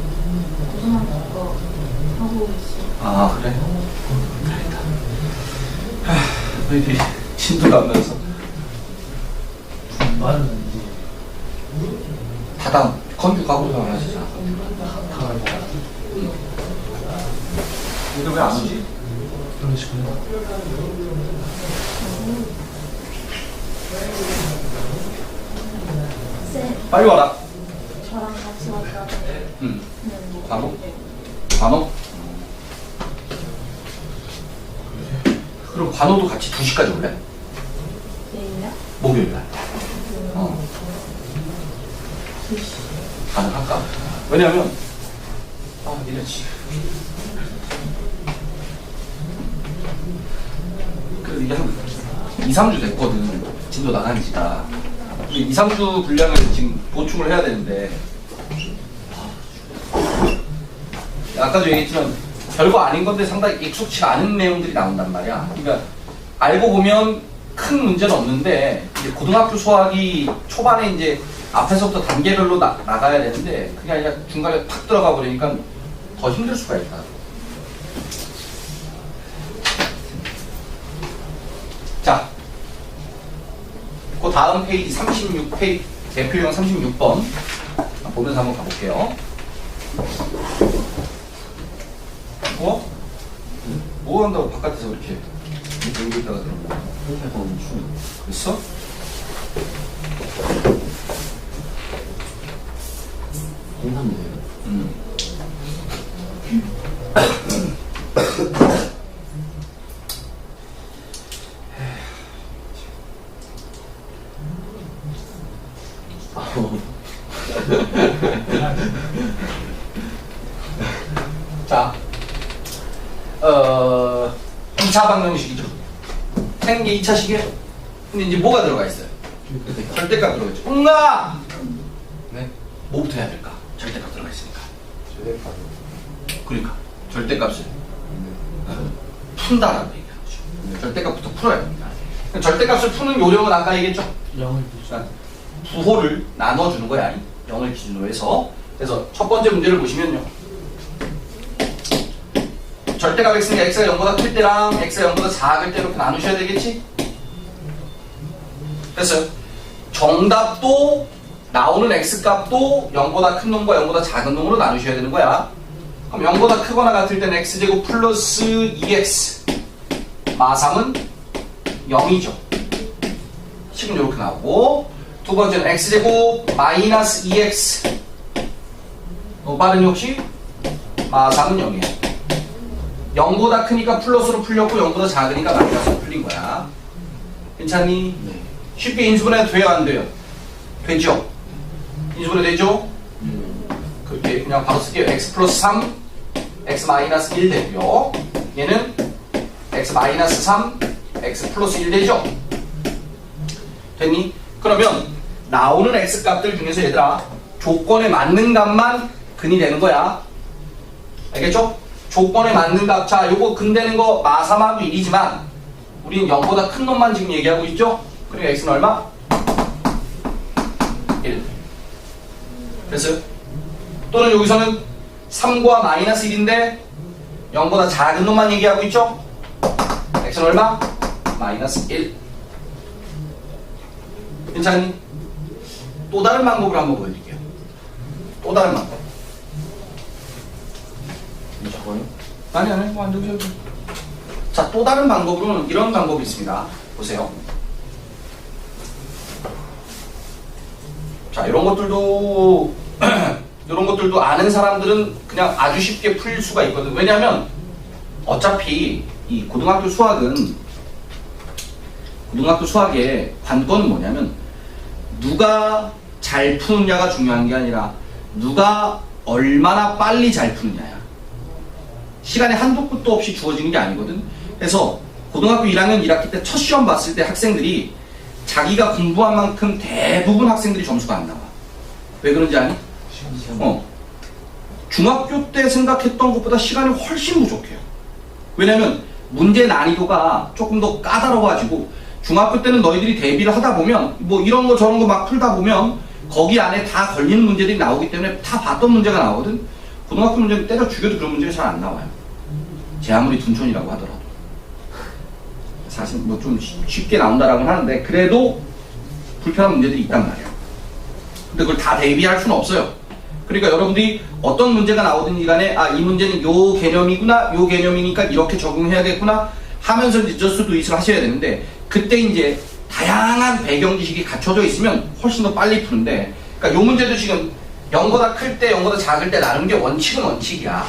고등학교 거 하고 있어요. 아 그래? 다행이다. 너희들이 진도를 안 나서 말은 이제 다다음 컴퓨터 가고 나가시잖아. 가을 봐. 근데 왜 안 오지? 그러시구나. 쌤, 빨리 와라. 저랑 같이 왔다가 응. 뭐 간호? 간호? 그럼 간호도 같이 2시까지 올래? 내일이야? 목요일날. 가능할까? 왜냐면 이래지. 그래도 이게 한 2, 3주 됐거든. 진도 나간 지가. 2, 3주 분량을 지금 보충을 해야 되는데 아까도 얘기했지만 별거 아닌 건데 상당히 익숙치 않은 내용들이 나온단 말이야. 그러니까 알고 보면 큰 문제는 없는데 이제 고등학교 수학이 초반에 이제 앞에서부터 단계별로 나가야 되는데 그게 아니라 중간에 팍 들어가 버리니까 더 힘들 수가 있다. 자, 그 다음 페이지 36페이지 대표용 36번 보면서 한번 가볼게요. 뭐 한다고 바깥에서 그렇게 여기 있다가 들어오고 회사에서는 춤. 그랬어? 홍삼이세요. 자, 2차 방정식이죠. 생게 2차식이에요. 근데 이제 뭐가 들어가 있어요? 절대값 들어가 있죠. 응가! 네. 뭐부터 해야 될까? 절대값 들어가 있으니까. 그러니까 절대값을 푼다라고 얘기하는 거죠. 절대값부터 풀어야 됩니다. 절대값을 푸는 요령은 아까 얘기했죠. 0을 보죠. 부호를 나눠주는 거야. 0을 기준으로 해서. 그래서 첫 번째 문제를 보시면요. 절대값 x니까 x가 0보다 클 때랑 x가 0보다 작을 때 이렇게 나누셔야 되겠지? 됐어요. 정답도 나오는 x값도 0보다 큰 놈과 0보다 작은 놈으로 나누셔야 되는 거야. 그럼 0보다 크거나 같을 때는 x제곱 플러스 2x 마삼은 0이죠. 식은 이렇게 나오고 두 번째는 x제곱 마이너스 2x 빠른 역시 마삼은 0이야. 0보다 크니까 플러스로 풀렸고 0보다 작으니까 마이너스로 풀린 거야. 괜찮니? 네. 쉽게 인수분해 돼요 안 돼요? 되죠? 인수분해 되죠? 그렇게 그냥 바로 쓸게요. x 플러스 3 x 마이너스 1 되고요. 얘는 x 마이너스 3 x 플러스 1 되죠? 됐니? 그러면 나오는 x 값들 중에서 얘들아 조건에 맞는 값만 근이 되는 거야. 알겠죠? 조건에 맞는 값. 자, 요거 근되는 거 마삼하고 1이지만 우리는 0보다 큰 놈만 지금 얘기하고 있죠? 그러니까 x는 얼마? 1. 됐어요? 또는 여기서는 3과 마이너스 1인데 0보다 작은 놈만 얘기하고 있죠? x는 얼마? 마이너스 1. 괜찮니? 또 다른 방법으로 한번 보여드릴게요. 또 다른 방법. 저거요? 아니, 뭐 안 되죠. 자, 또 다른 방법으로는 이런 방법이 있습니다. 보세요. 자, 이런 것들도 이런 것들도 아는 사람들은 그냥 아주 쉽게 풀 수가 있거든. 왜냐하면 어차피 이 고등학교 수학의 관건은 뭐냐면 누가 잘 푸느냐가 중요한 게 아니라 누가 얼마나 빨리 잘 푸느냐야. 시간에 한도 끝도 없이 주어지는 게 아니거든. 그래서 고등학교 1학년 1학기 때 첫 시험 봤을 때 학생들이 자기가 공부한 만큼 대부분 학생들이 점수가 안 나와. 왜 그런지 아니? 중학교 때 생각했던 것보다 시간이 훨씬 부족해요. 왜냐면 문제 난이도가 조금 더 까다로워가지고 중학교 때는 너희들이 대비를 하다 보면 뭐 이런 거 저런 거 막 풀다 보면 거기 안에 다 걸리는 문제들이 나오기 때문에 다 봤던 문제가 나오거든. 고등학교 문제는 때려 죽여도 그런 문제가 잘 안 나와요. 제 아무리 둔촌이라고 하더라도. 사실 뭐 좀 쉽게 나온다라고는 하는데 그래도 불편한 문제들이 있단 말이에요. 근데 그걸 다 대비할 수는 없어요. 그러니까 여러분들이 어떤 문제가 나오든지 간에 아, 이 문제는 요 개념이구나, 요 개념이니까 이렇게 적용해야겠구나 하면서 이제 저스 두잇을 하셔야 되는데 그때 이제 다양한 배경 지식이 갖춰져 있으면 훨씬 더 빨리 푸는데 그러니까 요 문제도 지금 0보다 클 때, 0보다 작을 때 나누는 게 원칙은 원칙이야.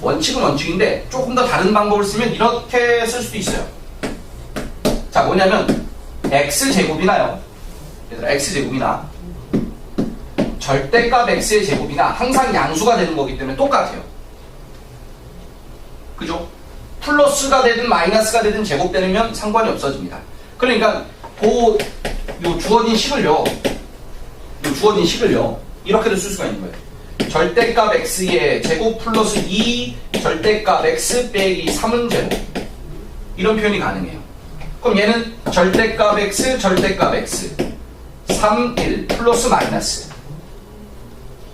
원칙은 원칙인데 조금 더 다른 방법을 쓰면 이렇게 쓸 수도 있어요. 자, 뭐냐면 x제곱이나요. 얘들아, x제곱이나 절대값 x의 제곱이나 항상 양수가 되는 거기 때문에 똑같아요. 그죠? 플러스가 되든 마이너스가 되든 제곱되면 상관이 없어집니다. 그러니까 요 주어진 식을요. 이렇게도 쓸 수가 있는 거예요. 절대값 x의 제곱 플러스 2 절대값 x 빼기 3은 제곱. 이런 표현이 가능해요. 그럼 얘는 절대값 x 3, 1 플러스 마이너스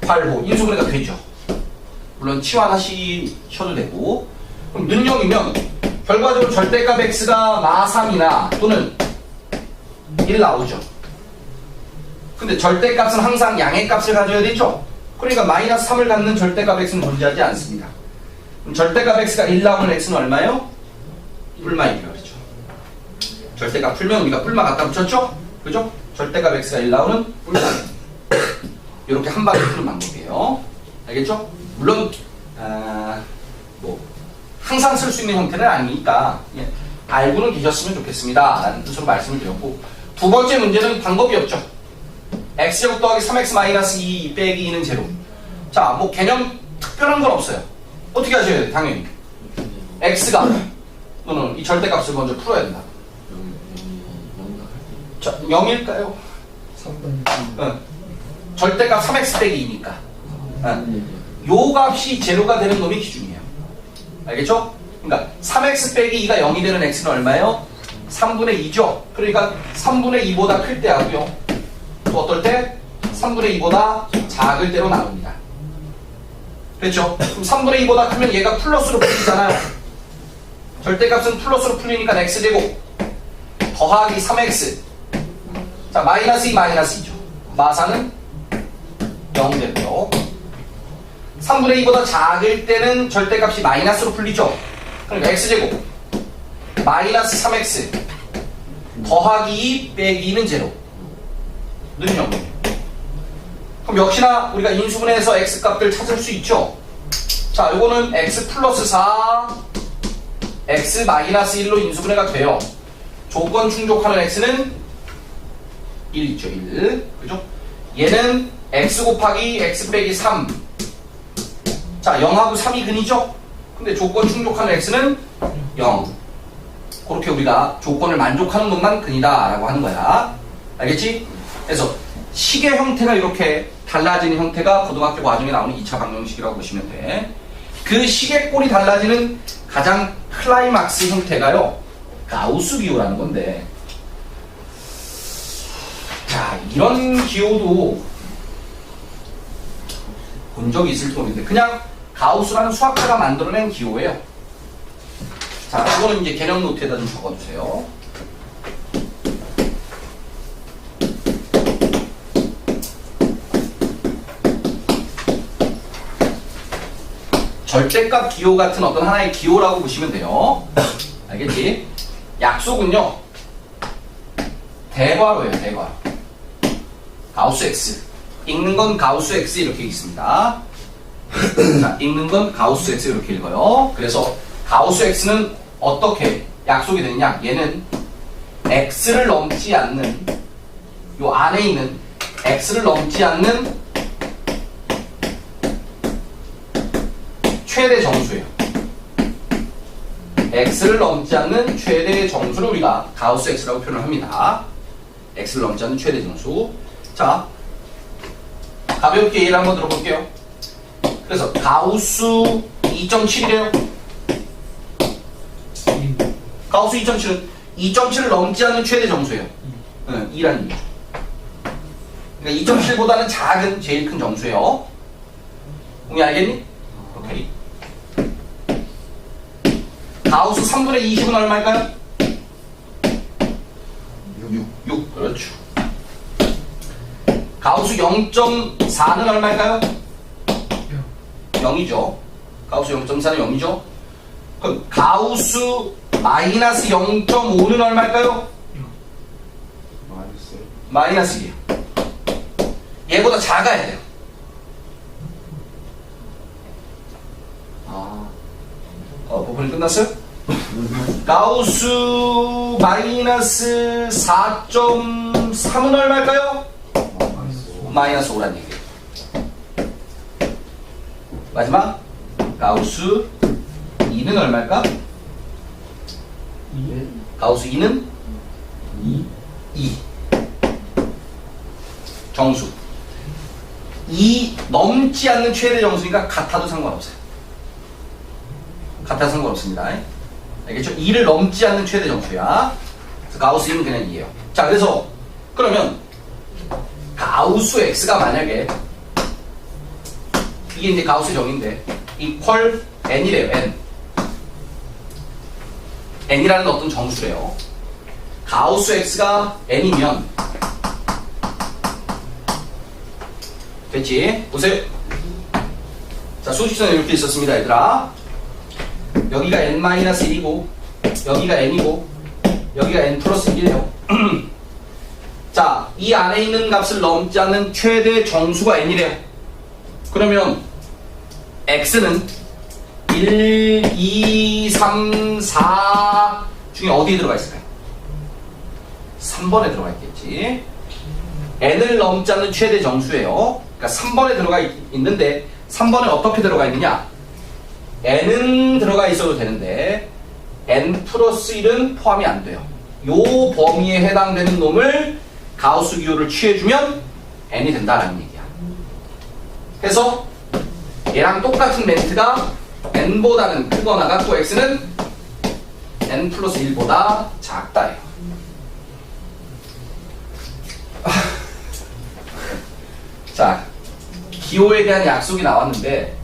8호 인수분해가 되죠. 물론 치환하셔도 되고. 그럼 능력이면 결과적으로 절대값 x가 마3이나 또는 1 나오죠. 근데 절대값은 항상 양의 값을 가져야 되죠. 그러니까 마이너스 3을 갖는 절대값 x는 존재하지 않습니다. 그럼 절대값 x가 1 나오는 x는 얼마예요? 뿔마 1이라고 그랬죠. 절대값 풀면 우리가 뿔마 갖다 붙였죠? 그죠? 절대값 x가 1 나오는 뿔마 1. 이렇게 한 방에 푸는 방법이에요. 알겠죠? 물론 뭐 항상 쓸 수 있는 형태는 아니니까 알고는 계셨으면 좋겠습니다 라는 뜻으로 말씀을 드렸고, 두 번째 문제는 방법이 없죠. x제곱 더하기 3x 마이너스 2 빼기 2는 제로. 자, 뭐 개념 특별한 건 없어요. 어떻게 하셔야 돼요? 당연히 x가 또는 이 절대값을 먼저 풀어야 된다. 자, 0일까요? 3번. 절대값 3x 빼기 2니까 요 값이 제로가 되는 놈이 기준이에요. 알겠죠? 그러니까 3x 빼기 2가 0이 되는 x는 얼마예요? 3분의 2죠. 그러니까 3분의 2보다 클 때 하고요. 또 어떨 때? 3분의 2보다 작을 때로 나눕니다. 그렇죠? 그럼 3분의 2보다 크면 얘가 플러스로 풀리잖아요. 절대값은 플러스로 풀리니까 x제곱 더하기 3x. 자, 마이너스 2 마이너스 2죠. 마사는 0 되고요. 3분의 2보다 작을 때는 절대값이 마이너스로 풀리죠. 그러니까 x제곱 마이너스 3x 더하기 2 빼기 2는 제로. 는 0이에요. 그럼 역시나 우리가 인수분해해서 x값들 찾을 수 있죠. 자, 요거는 x 플러스 4 x 마이너스 1로 인수분해가 돼요. 조건 충족하는 x는 1 있죠. 1. 그죠? 얘는 x 곱하기 x 빼기 3. 자, 0하고 3이 근이죠? 근데 조건 충족하는 x는 0. 그렇게 우리가 조건을 만족하는 놈만 근이다 라고 하는 거야. 알겠지? 그래서 식의 형태가 이렇게 달라지는 형태가 고등학교 과정에 나오는 2차 방정식이라고 보시면 돼. 그 식의 꼴이 달라지는 가장 클라이막스 형태가요, 가우스 기호라는 건데, 자, 이런 기호도 본 적이 있을지 모르겠는데 그냥 가우스라는 수학자가 만들어낸 기호예요. 자, 이거는 이제 개념 노트에다 좀 적어주세요. 절대값 기호 같은 어떤 하나의 기호라고 보시면 돼요. 알겠지? 약속은요, 대괄호예요, 대괄호. 가우스 X. 읽는 건 가우스 X 이렇게 읽습니다. 자, 읽는 건 가우스 X 이렇게 읽어요. 그래서 가우스 X는 어떻게 약속이 되느냐? 얘는 X를 넘지 않는, 요 안에 있는 X를 넘지 않는 최대 정수예요. X를 넘지 않는 최대 정수를 우리가 가우스 X라고 표현을 합니다. X를 넘지 않는 최대 정수. 자, 가볍게 예를 한번 들어볼게요. 그래서 가우스 2.7이래요. 가우스 2.7은 2.7을 넘지 않는 최대 정수예요. 2라는 얘기죠. 그러니까 2.7보다는 작은 제일 큰 정수예요. 공이 알겠니? 오케이. 가우스 3분의 20은 얼마일까요? 6. 그렇죠. 가우스 0.4는 얼마일까요? 0이죠. 가우스 0.4는 0이죠. 그럼 가우스 마이너스 0.5는 얼마일까요? 마이너스 1이에요. 얘보다 작아야 돼요. 부분이 끝났어요? 가우스 마이너스 4.3은 얼마일까요? 마이너스 5란 얘기예요. 마지막 가우스 2는 얼마일까? 가우스 2는 2. 정수 2 넘지 않는 최대 정수니까 같아도 상관없어요. 같아도 상관없습니다. 알겠죠? 2를 넘지 않는 최대 정수야. 그래서 가우스 2는 그냥 2예요. 자, 그래서 그러면 가우스 X가 만약에 이게 이제 가우스 정인데 equal n이래요. n. n이라는 어떤 정수래요. 가우스 X가 n이면 됐지? 보세요. 자, 수직선에 이렇게 있었습니다, 얘들아. 여기가 n-1이고 여기가 n이고 여기가 n 플러스 1이에요. 자, 이 안에 있는 값을 넘지 않는 최대 정수가 n이래요. 그러면 x는 1, 2, 3, 4 중에 어디에 들어가 있을까요? 3번에 들어가 있겠지. n을 넘지 않는 최대 정수예요. 그러니까 3번에 들어가 있는데 3번에 어떻게 들어가 있느냐? n은 들어가 있어도 되는데 n 플러스 1은 포함이 안 돼요. 요 범위에 해당되는 놈을 가우스 기호를 취해주면 n이 된다라는 얘기야. 그래서 얘랑 똑같은 멘트가 n보다는 크거나 같고 x는 n 플러스 1보다 작다예요. 자, 기호에 대한 약속이 나왔는데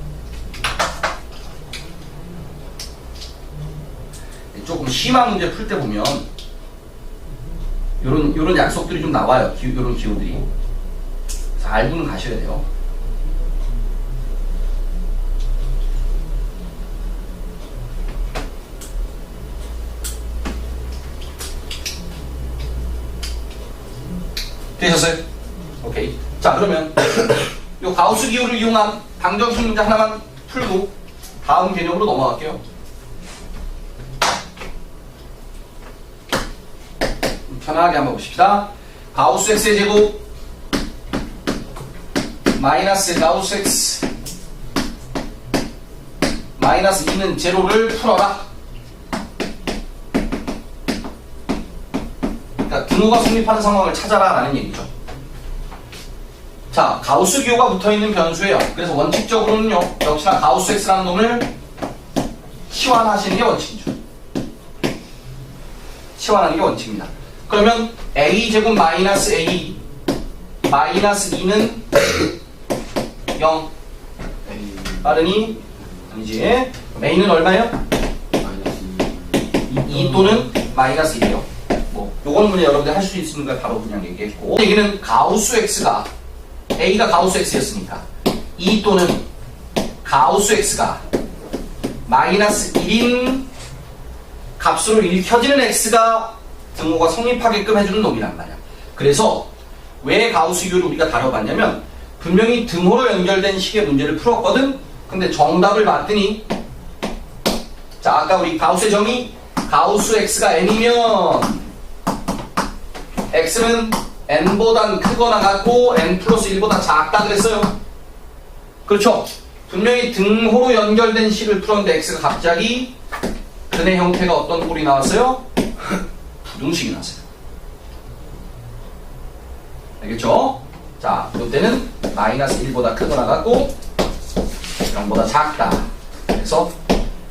조금 심한 문제 풀 때 보면 요런 약속들이 좀 나와요. 요런 기호들이. 그래서 알고는 가셔야 돼요. 되셨어요? 오케이. 자, 그러면 요 가우스 기호를 이용한 방정식 문제 하나만 풀고 다음 개념으로 넘어갈게요. 편하게 한번 봅시다. 가우스 x의 제곱 마이너스 가우스 x 마이너스 2는 제로를 풀어라. 그러니까 등호가 성립하는 상황을 찾아라 라는 얘기죠. 자, 가우스 기호가 붙어있는 변수예요. 그래서 원칙적으로는요, 역시나 가우스 x라는 놈을 치환하시는 게 원칙이죠. 치환하는 게 원칙입니다. 그러면 a제곱 마이너스 a 마이너스 2는 0 빠르니 아니지. a는 얼마예요? 2 또는 마이너스 1이요. 뭐 요거는 그냥 여러분들 할 수 있는 걸 바로 그냥 얘기했고, 얘기는 가우스 x가 a가 가우스 x였으니까 2 또는 가우스 x가 마이너스 1인 값으로 읽혀지는 x가 등호가 성립하게끔 해주는 놈이란 말이야. 그래서 왜 가우스 이유를 우리가 다뤄봤냐면 분명히 등호로 연결된 식의 문제를 풀었거든. 근데 정답을 봤더니 자, 아까 우리 가우스의 정의 가우스 x가 n이면 x는 n보단 크거나 같고 n 플러스 1보다 작다 그랬어요. 그렇죠? 분명히 등호로 연결된 식을 풀었는데 x가 갑자기 근의 형태가 어떤 꼴이 나왔어요? 부등식이 나왔어요. 알겠죠? 자, 이때는 마이너스 1보다 크거나 같고 0보다 작다. 그래서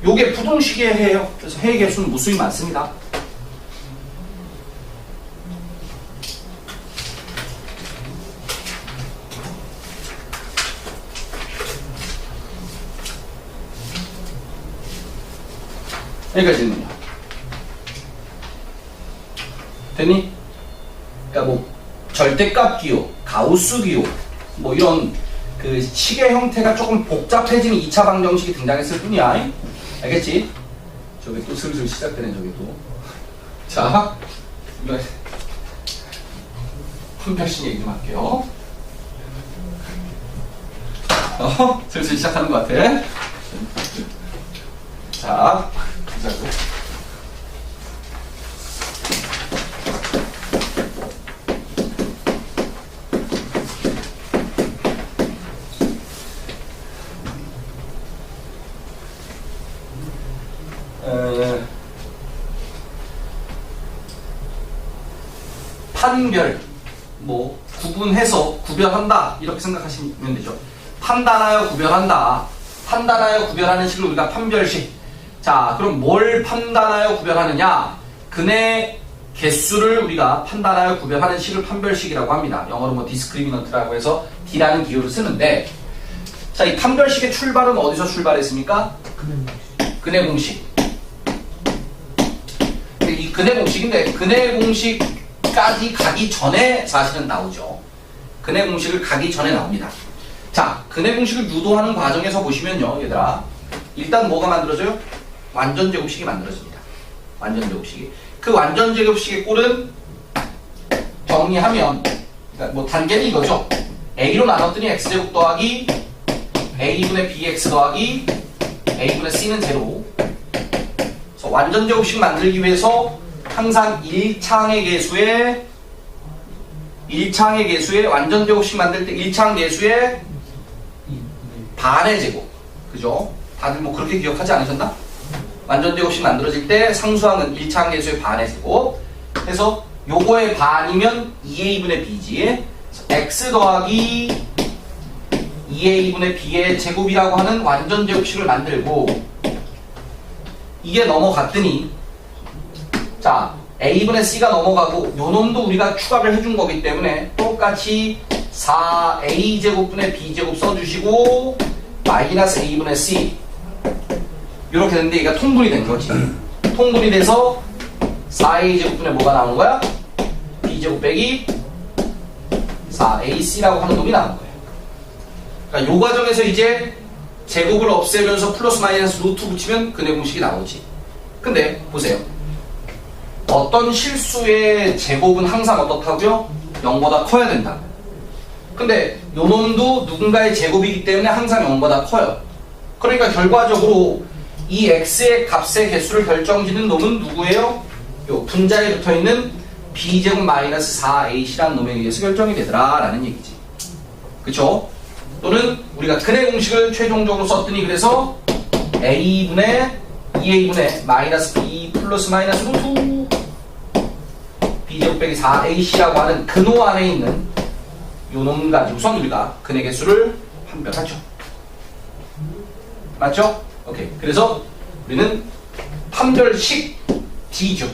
요게 부등식의 해예요. 그래서 해의 개수는 무수히 많습니다. 여기까지는요. 됐니? 그러니까 뭐 절대값 기호, 가우스 기호, 뭐 이런 그 식의 형태가 조금 복잡해지는 2차 방정식이 등장했을 뿐이야. 알겠지? 저기 또 슬슬 시작되네, 저기 또. 자, 이거 한별씩 얘기 좀 할게요. 슬슬 시작하는 것 같아. 자, 보자고. 판별, 뭐 구분해서 구별한다 이렇게 생각하시면 되죠. 판단하여 구별한다. 판단하여 구별하는 식을 우리가 판별식. 자, 그럼 뭘 판단하여 구별하느냐? 근의 개수를 우리가 판단하여 구별하는 식을 판별식이라고 합니다. 영어로 뭐 디스크리미넌트라고 해서 D라는 기호를 쓰는데, 자, 이 판별식의 출발은 어디서 출발했습니까? 근의 공식. 이 근의 공식인데 근의 공식까지 가기 전에 사실은 나오죠. 근의 공식을 가기 전에 나옵니다. 자, 근의 공식을 유도하는 과정에서 보시면요, 얘들아, 일단 뭐가 만들어져요? 완전 제곱식이 만들어집니다. 완전 제곱식이. 그 완전 제곱식의 꼴은 정리하면, 그러니까 뭐 단계는 이거죠. a로 나눴더니 x제곱 더하기 a분의 bx 더하기 a분의 c는 제로. 그래서 완전 제곱식 만들기 위해서 항상 1창의 개수에 완전 제곱식 만들 때 1창 개수의 반의 제곱. 그죠? 다들 뭐 그렇게 기억하지 않으셨나? 완전 제곱식 만들어질 때 상수항은 1창 개수의 반의 제곱. 그래서 요거의 반이면 2a분의 b지. x 더하기 2a분의 b의 제곱이라고 하는 완전 제곱식을 만들고, 이게 넘어갔더니, 자, a분의 c가 넘어가고 요 놈도 우리가 추가를 해준 거기 때문에 똑같이 4a제곱분의 b제곱 써주시고 마이너스 a분의 c 이렇게 됐는데, 얘가 통분이 된 거지. 통분이 돼서 4a제곱분의 뭐가 나오는 거야? b제곱 빼기 4ac라고 하는 놈이 나오는 거예요. 그러니까 요 과정에서 이제 제곱을 없애면서 플러스 마이너스 루트 붙이면 근의 공식이 나오지. 근데 보세요. 어떤 실수의 제곱은 항상 어떻다고요? 0보다 커야 된다. 근데 요 놈도 누군가의 제곱이기 때문에 항상 0보다 커요. 그러니까 결과적으로 이 x의 값의 개수를 결정짓는 놈은 누구예요? 요 분자에 붙어있는 b제곱 마이너스 4ac라는 놈에 의해서 결정이 되더라 라는 얘기지. 그쵸? 또는 우리가 근의 공식을 최종적으로 썼더니, 그래서 a분의 2a분의 마이너스 b 플러스 마이너스 루트 b제곱 빼기 4ac라고 하는 근호 안에 있는 요 놈 가지고선 우리가 근의 개수를 판별하죠. 맞죠? 오케이. 그래서 우리는 판별식 D죠.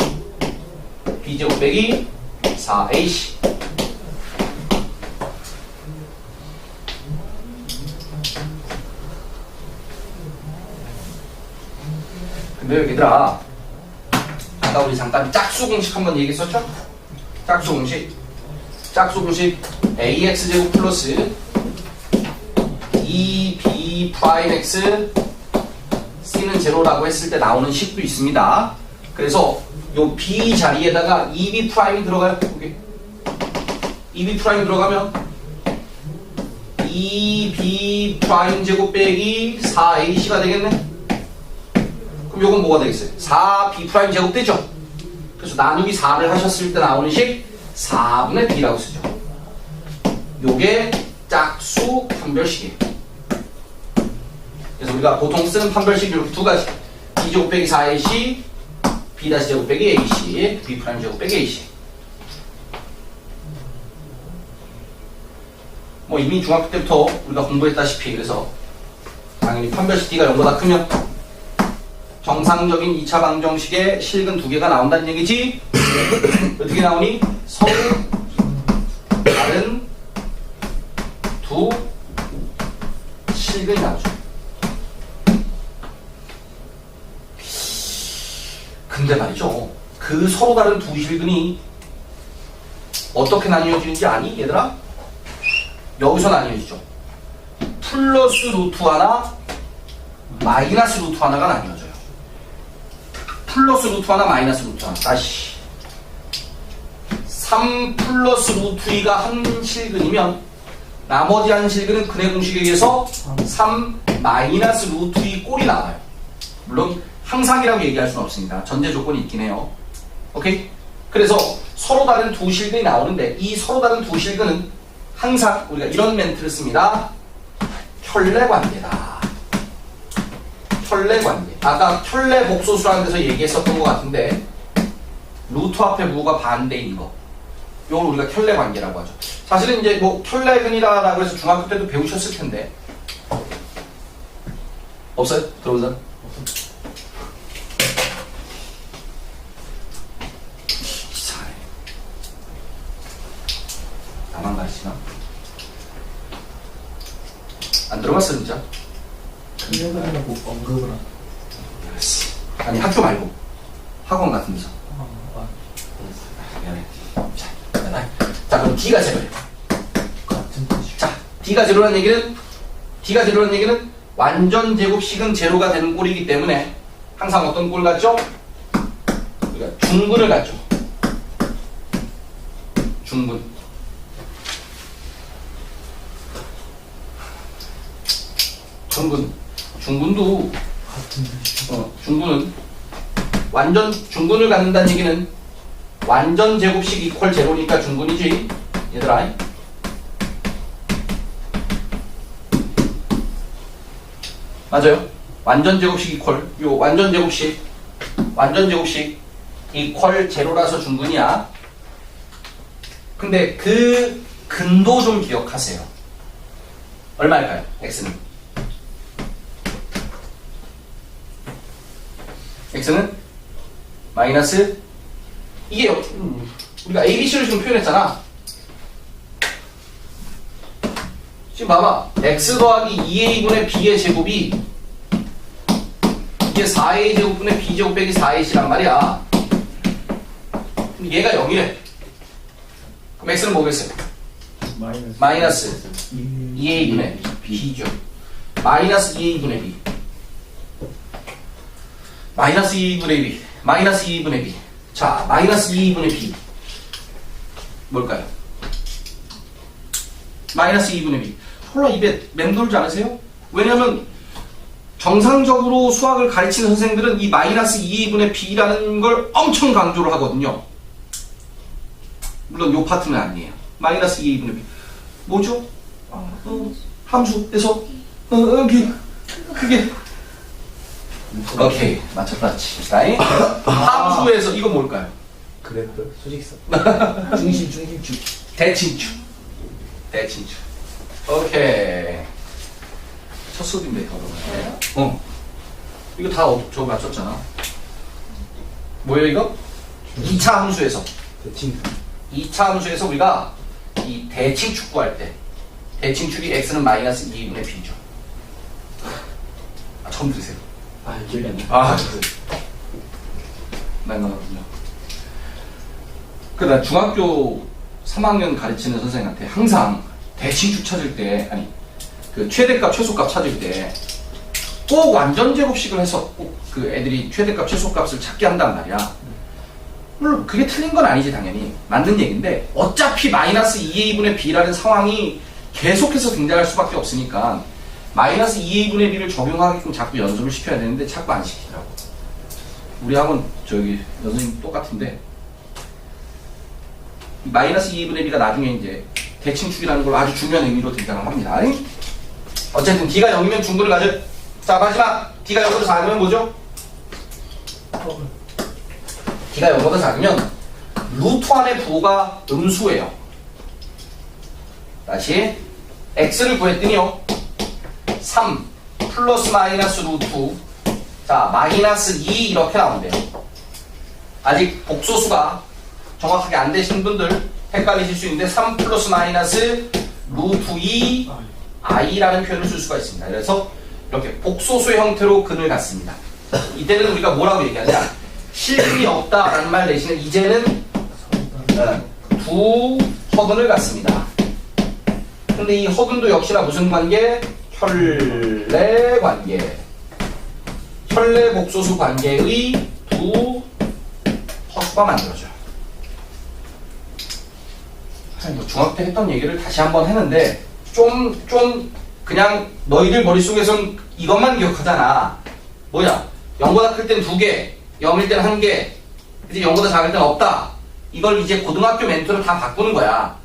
b제곱 빼기 4ac. 근데 얘들아, 아까 우리 잠깐 짝수 공식 한번 얘기했었죠? 짝수 공식 ax제곱 플러스 2b 프라임 x c는 제로라고 했을 때 나오는 식도 있습니다. 그래서 요 b 자리에다가 2b 프라임이 들어가요. 여기 2b 프라임 들어가면 2b 프라임 제곱 빼기 4ac가 되겠네. 그럼 요건 뭐가 되겠어요? 4b 프라임 제곱 되죠? 그래서 나누기 4를 하셨을 때 나오는 식 4분의 b라고 쓰죠. 요게 짝수 판별식이에요. 그래서 우리가 보통 쓰는 판별식 이렇게 두 가지. b 제곱 빼기 4ac, b 다시 제곱 빼기 ac, b 프라임 제곱 빼기 ac. 뭐 이미 중학교 때부터 우리가 공부했다시피 그래서 당연히 판별식 d가 0보다 크면 정상적인 2차 방정식의 실근 두 개가 나온다는 얘기지. 어떻게 나오니? 서로 다른 두 실근이 나오죠. 근데 말이죠. 그 서로 다른 두 실근이 어떻게 나뉘어지는지 아니? 얘들아? 여기서 나뉘어지죠. 플러스 루트 하나, 마이너스 루트 하나가 나뉘어져요. 플러스 루트 하나, 마이너스 루트 하나. 다시 3 플러스 루트 2가 한 실근이면 나머지 한 실근은 근해 공식에 의해서 3 마이너스 루트 2 꼴이 나와요. 물론 항상이라고 얘기할 수는 없습니다. 전제 조건이 있긴 해요. 오케이? 그래서 서로 다른 두 실근이 나오는데 이 서로 다른 두 실근은 항상 우리가 이런 멘트를 씁니다. 켤레관계다. 켤레관계. 아까 켤레 복소수라는 데서 얘기했었던 것 같은데 루트 앞에 무가 반대인 거. 요걸 우리가 켤레관계라고 하죠. 사실은 이제 뭐 켤레근이라고 해서 중학교 때도 배우셨을 텐데 없어요? 들어보자. 이상해. 나만 가르치나? 안 들어봤어 진짜? 클레버라고 언급을 한. 아니 학교 말고 학원 같은 데서. 미안해. 자 그럼 D가 제로예요. 같은 뜻이. 자 D가 제로라는 얘기는 완전 제곱식은 제로가 되는 꼴이기 때문에 항상 어떤 꼴 같죠? 우리가 중분을 갖죠. 중분도 같은 뜻이. 중분은 중분을 갖는다는 얘기는 완전 제곱식 이퀄 제로니까 중분이지 얘들아. 맞아요. 완전 제곱식 이퀄 요 완전 제곱식 이퀄 제로라서 중분이야. 근데 그 근도 좀 기억하세요. 얼마일까요? x는 마이너스 이게 우리가 ABC를 지금 표현했잖아. 지금 봐봐. x 더하기 2a분의 b의 제곱이 이게 4a 제곱분의 b 제곱 빼기 4ac란 말이야. 얘가 0이래. 그럼 x는 뭐겠어요? 마이너스 2a분의 b죠. 마이너스 2a분의 b. 마이너스 2분의 2, 마이너스 2분의 b. 자, 마이너스 2분의 b. 뭘까요? 마이너스 2분의 b. 홀라 입에 맴돌지 않으세요? 왜냐면 정상적으로 수학을 가르치는 선생들은 이 마이너스 2분의 b라는 걸 엄청 강조를 하거든요. 물론 요 파트는 아니에요. 마이너스 2분의 b. 뭐죠? 함수에서 그게 오케이 맞췄다 칩시다. 함수에서 이거 뭘까요? 그래프 수직선. 중심축. 대칭축. 오케이. 첫 수업인데 그러면. 이거 다 저 맞췄잖아. 뭐예요 이거? 2차 함수에서. 대칭. 2차 함수에서 우리가 이 대칭축 구할 때 대칭축이 x는 마이너스 2분의 b죠. 처음 들으세요? 기억이 안 나. 난 나거든요. 그러다 중학교 3학년 가르치는 선생님한테 항상 대칭축 찾을 때, 아니, 그 최대값, 최소값 찾을 때 꼭 완전 제곱식을 해서 꼭 그 애들이 최대값, 최소값을 찾게 한단 말이야. 물론 그게 틀린 건 아니지, 당연히. 맞는 얘기인데, 어차피 마이너스 2a분의 b라는 상황이 계속해서 등장할 수밖에 없으니까 마이너스 2a분의 b를 적용하게끔 자꾸 연습을 시켜야 되는데 자꾸 안 시키더라고. 우리 학원 저기 선생님 똑같은데 마이너스 2분의 b가 나중에 이제 대칭축이라는 걸 아주 중요한 의미로 등장을 합니다. 어쨌든 d가 0이면 중근을 가져. 자, 마지막 d가 0보다 작으면 뭐죠? d가 0보다 작으면 루트 안의 부호가 음수예요. 다시 x를 구했더니요 3 플러스 마이너스 루트, 자 마이너스 2 이렇게 나온대요. 아직 복소수가 정확하게 안 되신 분들 헷갈리실 수 있는데 3 플러스 마이너스 루트 2 i라는 표현을 쓸 수가 있습니다. 그래서 이렇게 복소수의 형태로 근을 갖습니다. 이때는 우리가 뭐라고 얘기하냐, 실근이 없다라는 말 대신에 이제는 두 허근을 갖습니다. 근데 이 허근도 역시나 무슨 관계? 혈내 관계. 혈내 복소수 관계의 두 허수가 만들어져요. 뭐 중학교 때 했던 얘기를 다시 한번 했는데 좀 그냥 너희들 머릿속에선 이것만 기억하잖아. 뭐야? 0보다 클 땐 2개, 0일 땐 1개, 이제 0보다 작을 땐 없다. 이걸 이제 고등학교 멘토로 다 바꾸는 거야.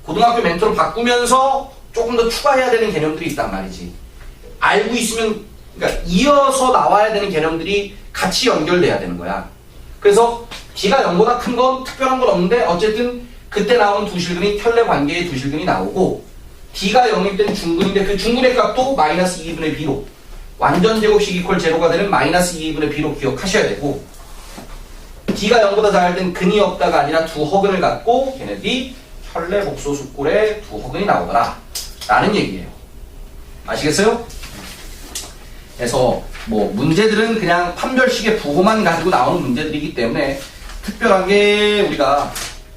고등학교 멘토로 바꾸면서 조금 더 추가해야 되는 개념들이 있단 말이지. 알고 있으면, 그러니까 이어서 나와야 되는 개념들이 같이 연결돼야 되는 거야. 그래서 D가 0보다 큰 건 특별한 건 없는데 어쨌든 그때 나온 두 실근이 혈내 관계의 두 실근이 나오고, D가 0일 때는 중근인데 그 중근의 값도 마이너스 2분의 b로, 완전 제곱식 이퀄 제로가 되는 마이너스 2분의 b로 기억하셔야 되고, D가 0보다 작을 땐 근이 없다가 아니라 두 허근을 갖고 걔네들이 혈내 복소수꼴에 두 허근이 나오더라 라는 얘기예요. 아시겠어요? 그래서 뭐 문제들은 그냥 판별식의 부호만 가지고 나오는 문제들이기 때문에 특별하게 우리가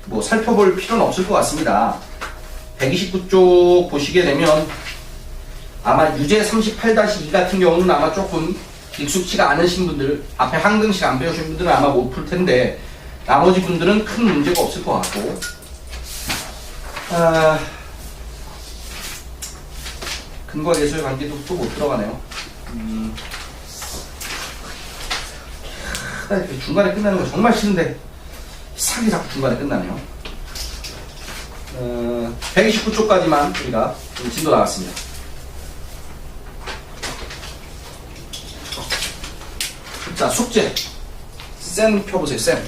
뭐 살펴볼 필요는 없을 것 같습니다. 129쪽 보시게 되면 아마 유제 38-2 같은 경우는 아마 조금 익숙치가 않으신 분들, 앞에 항등식 안 배우신 분들은 아마 못 풀 텐데 나머지 분들은 큰 문제가 없을 것 같고, 근과 계수의 관계도 또 못 들어가네요. 중간에 끝나는 거 정말 싫은데 이상하게 자꾸 중간에 끝나네요. 129쪽까지만 우리가 좀 진도 나왔습니다. 자, 숙제 쌤 펴보세요. 쌤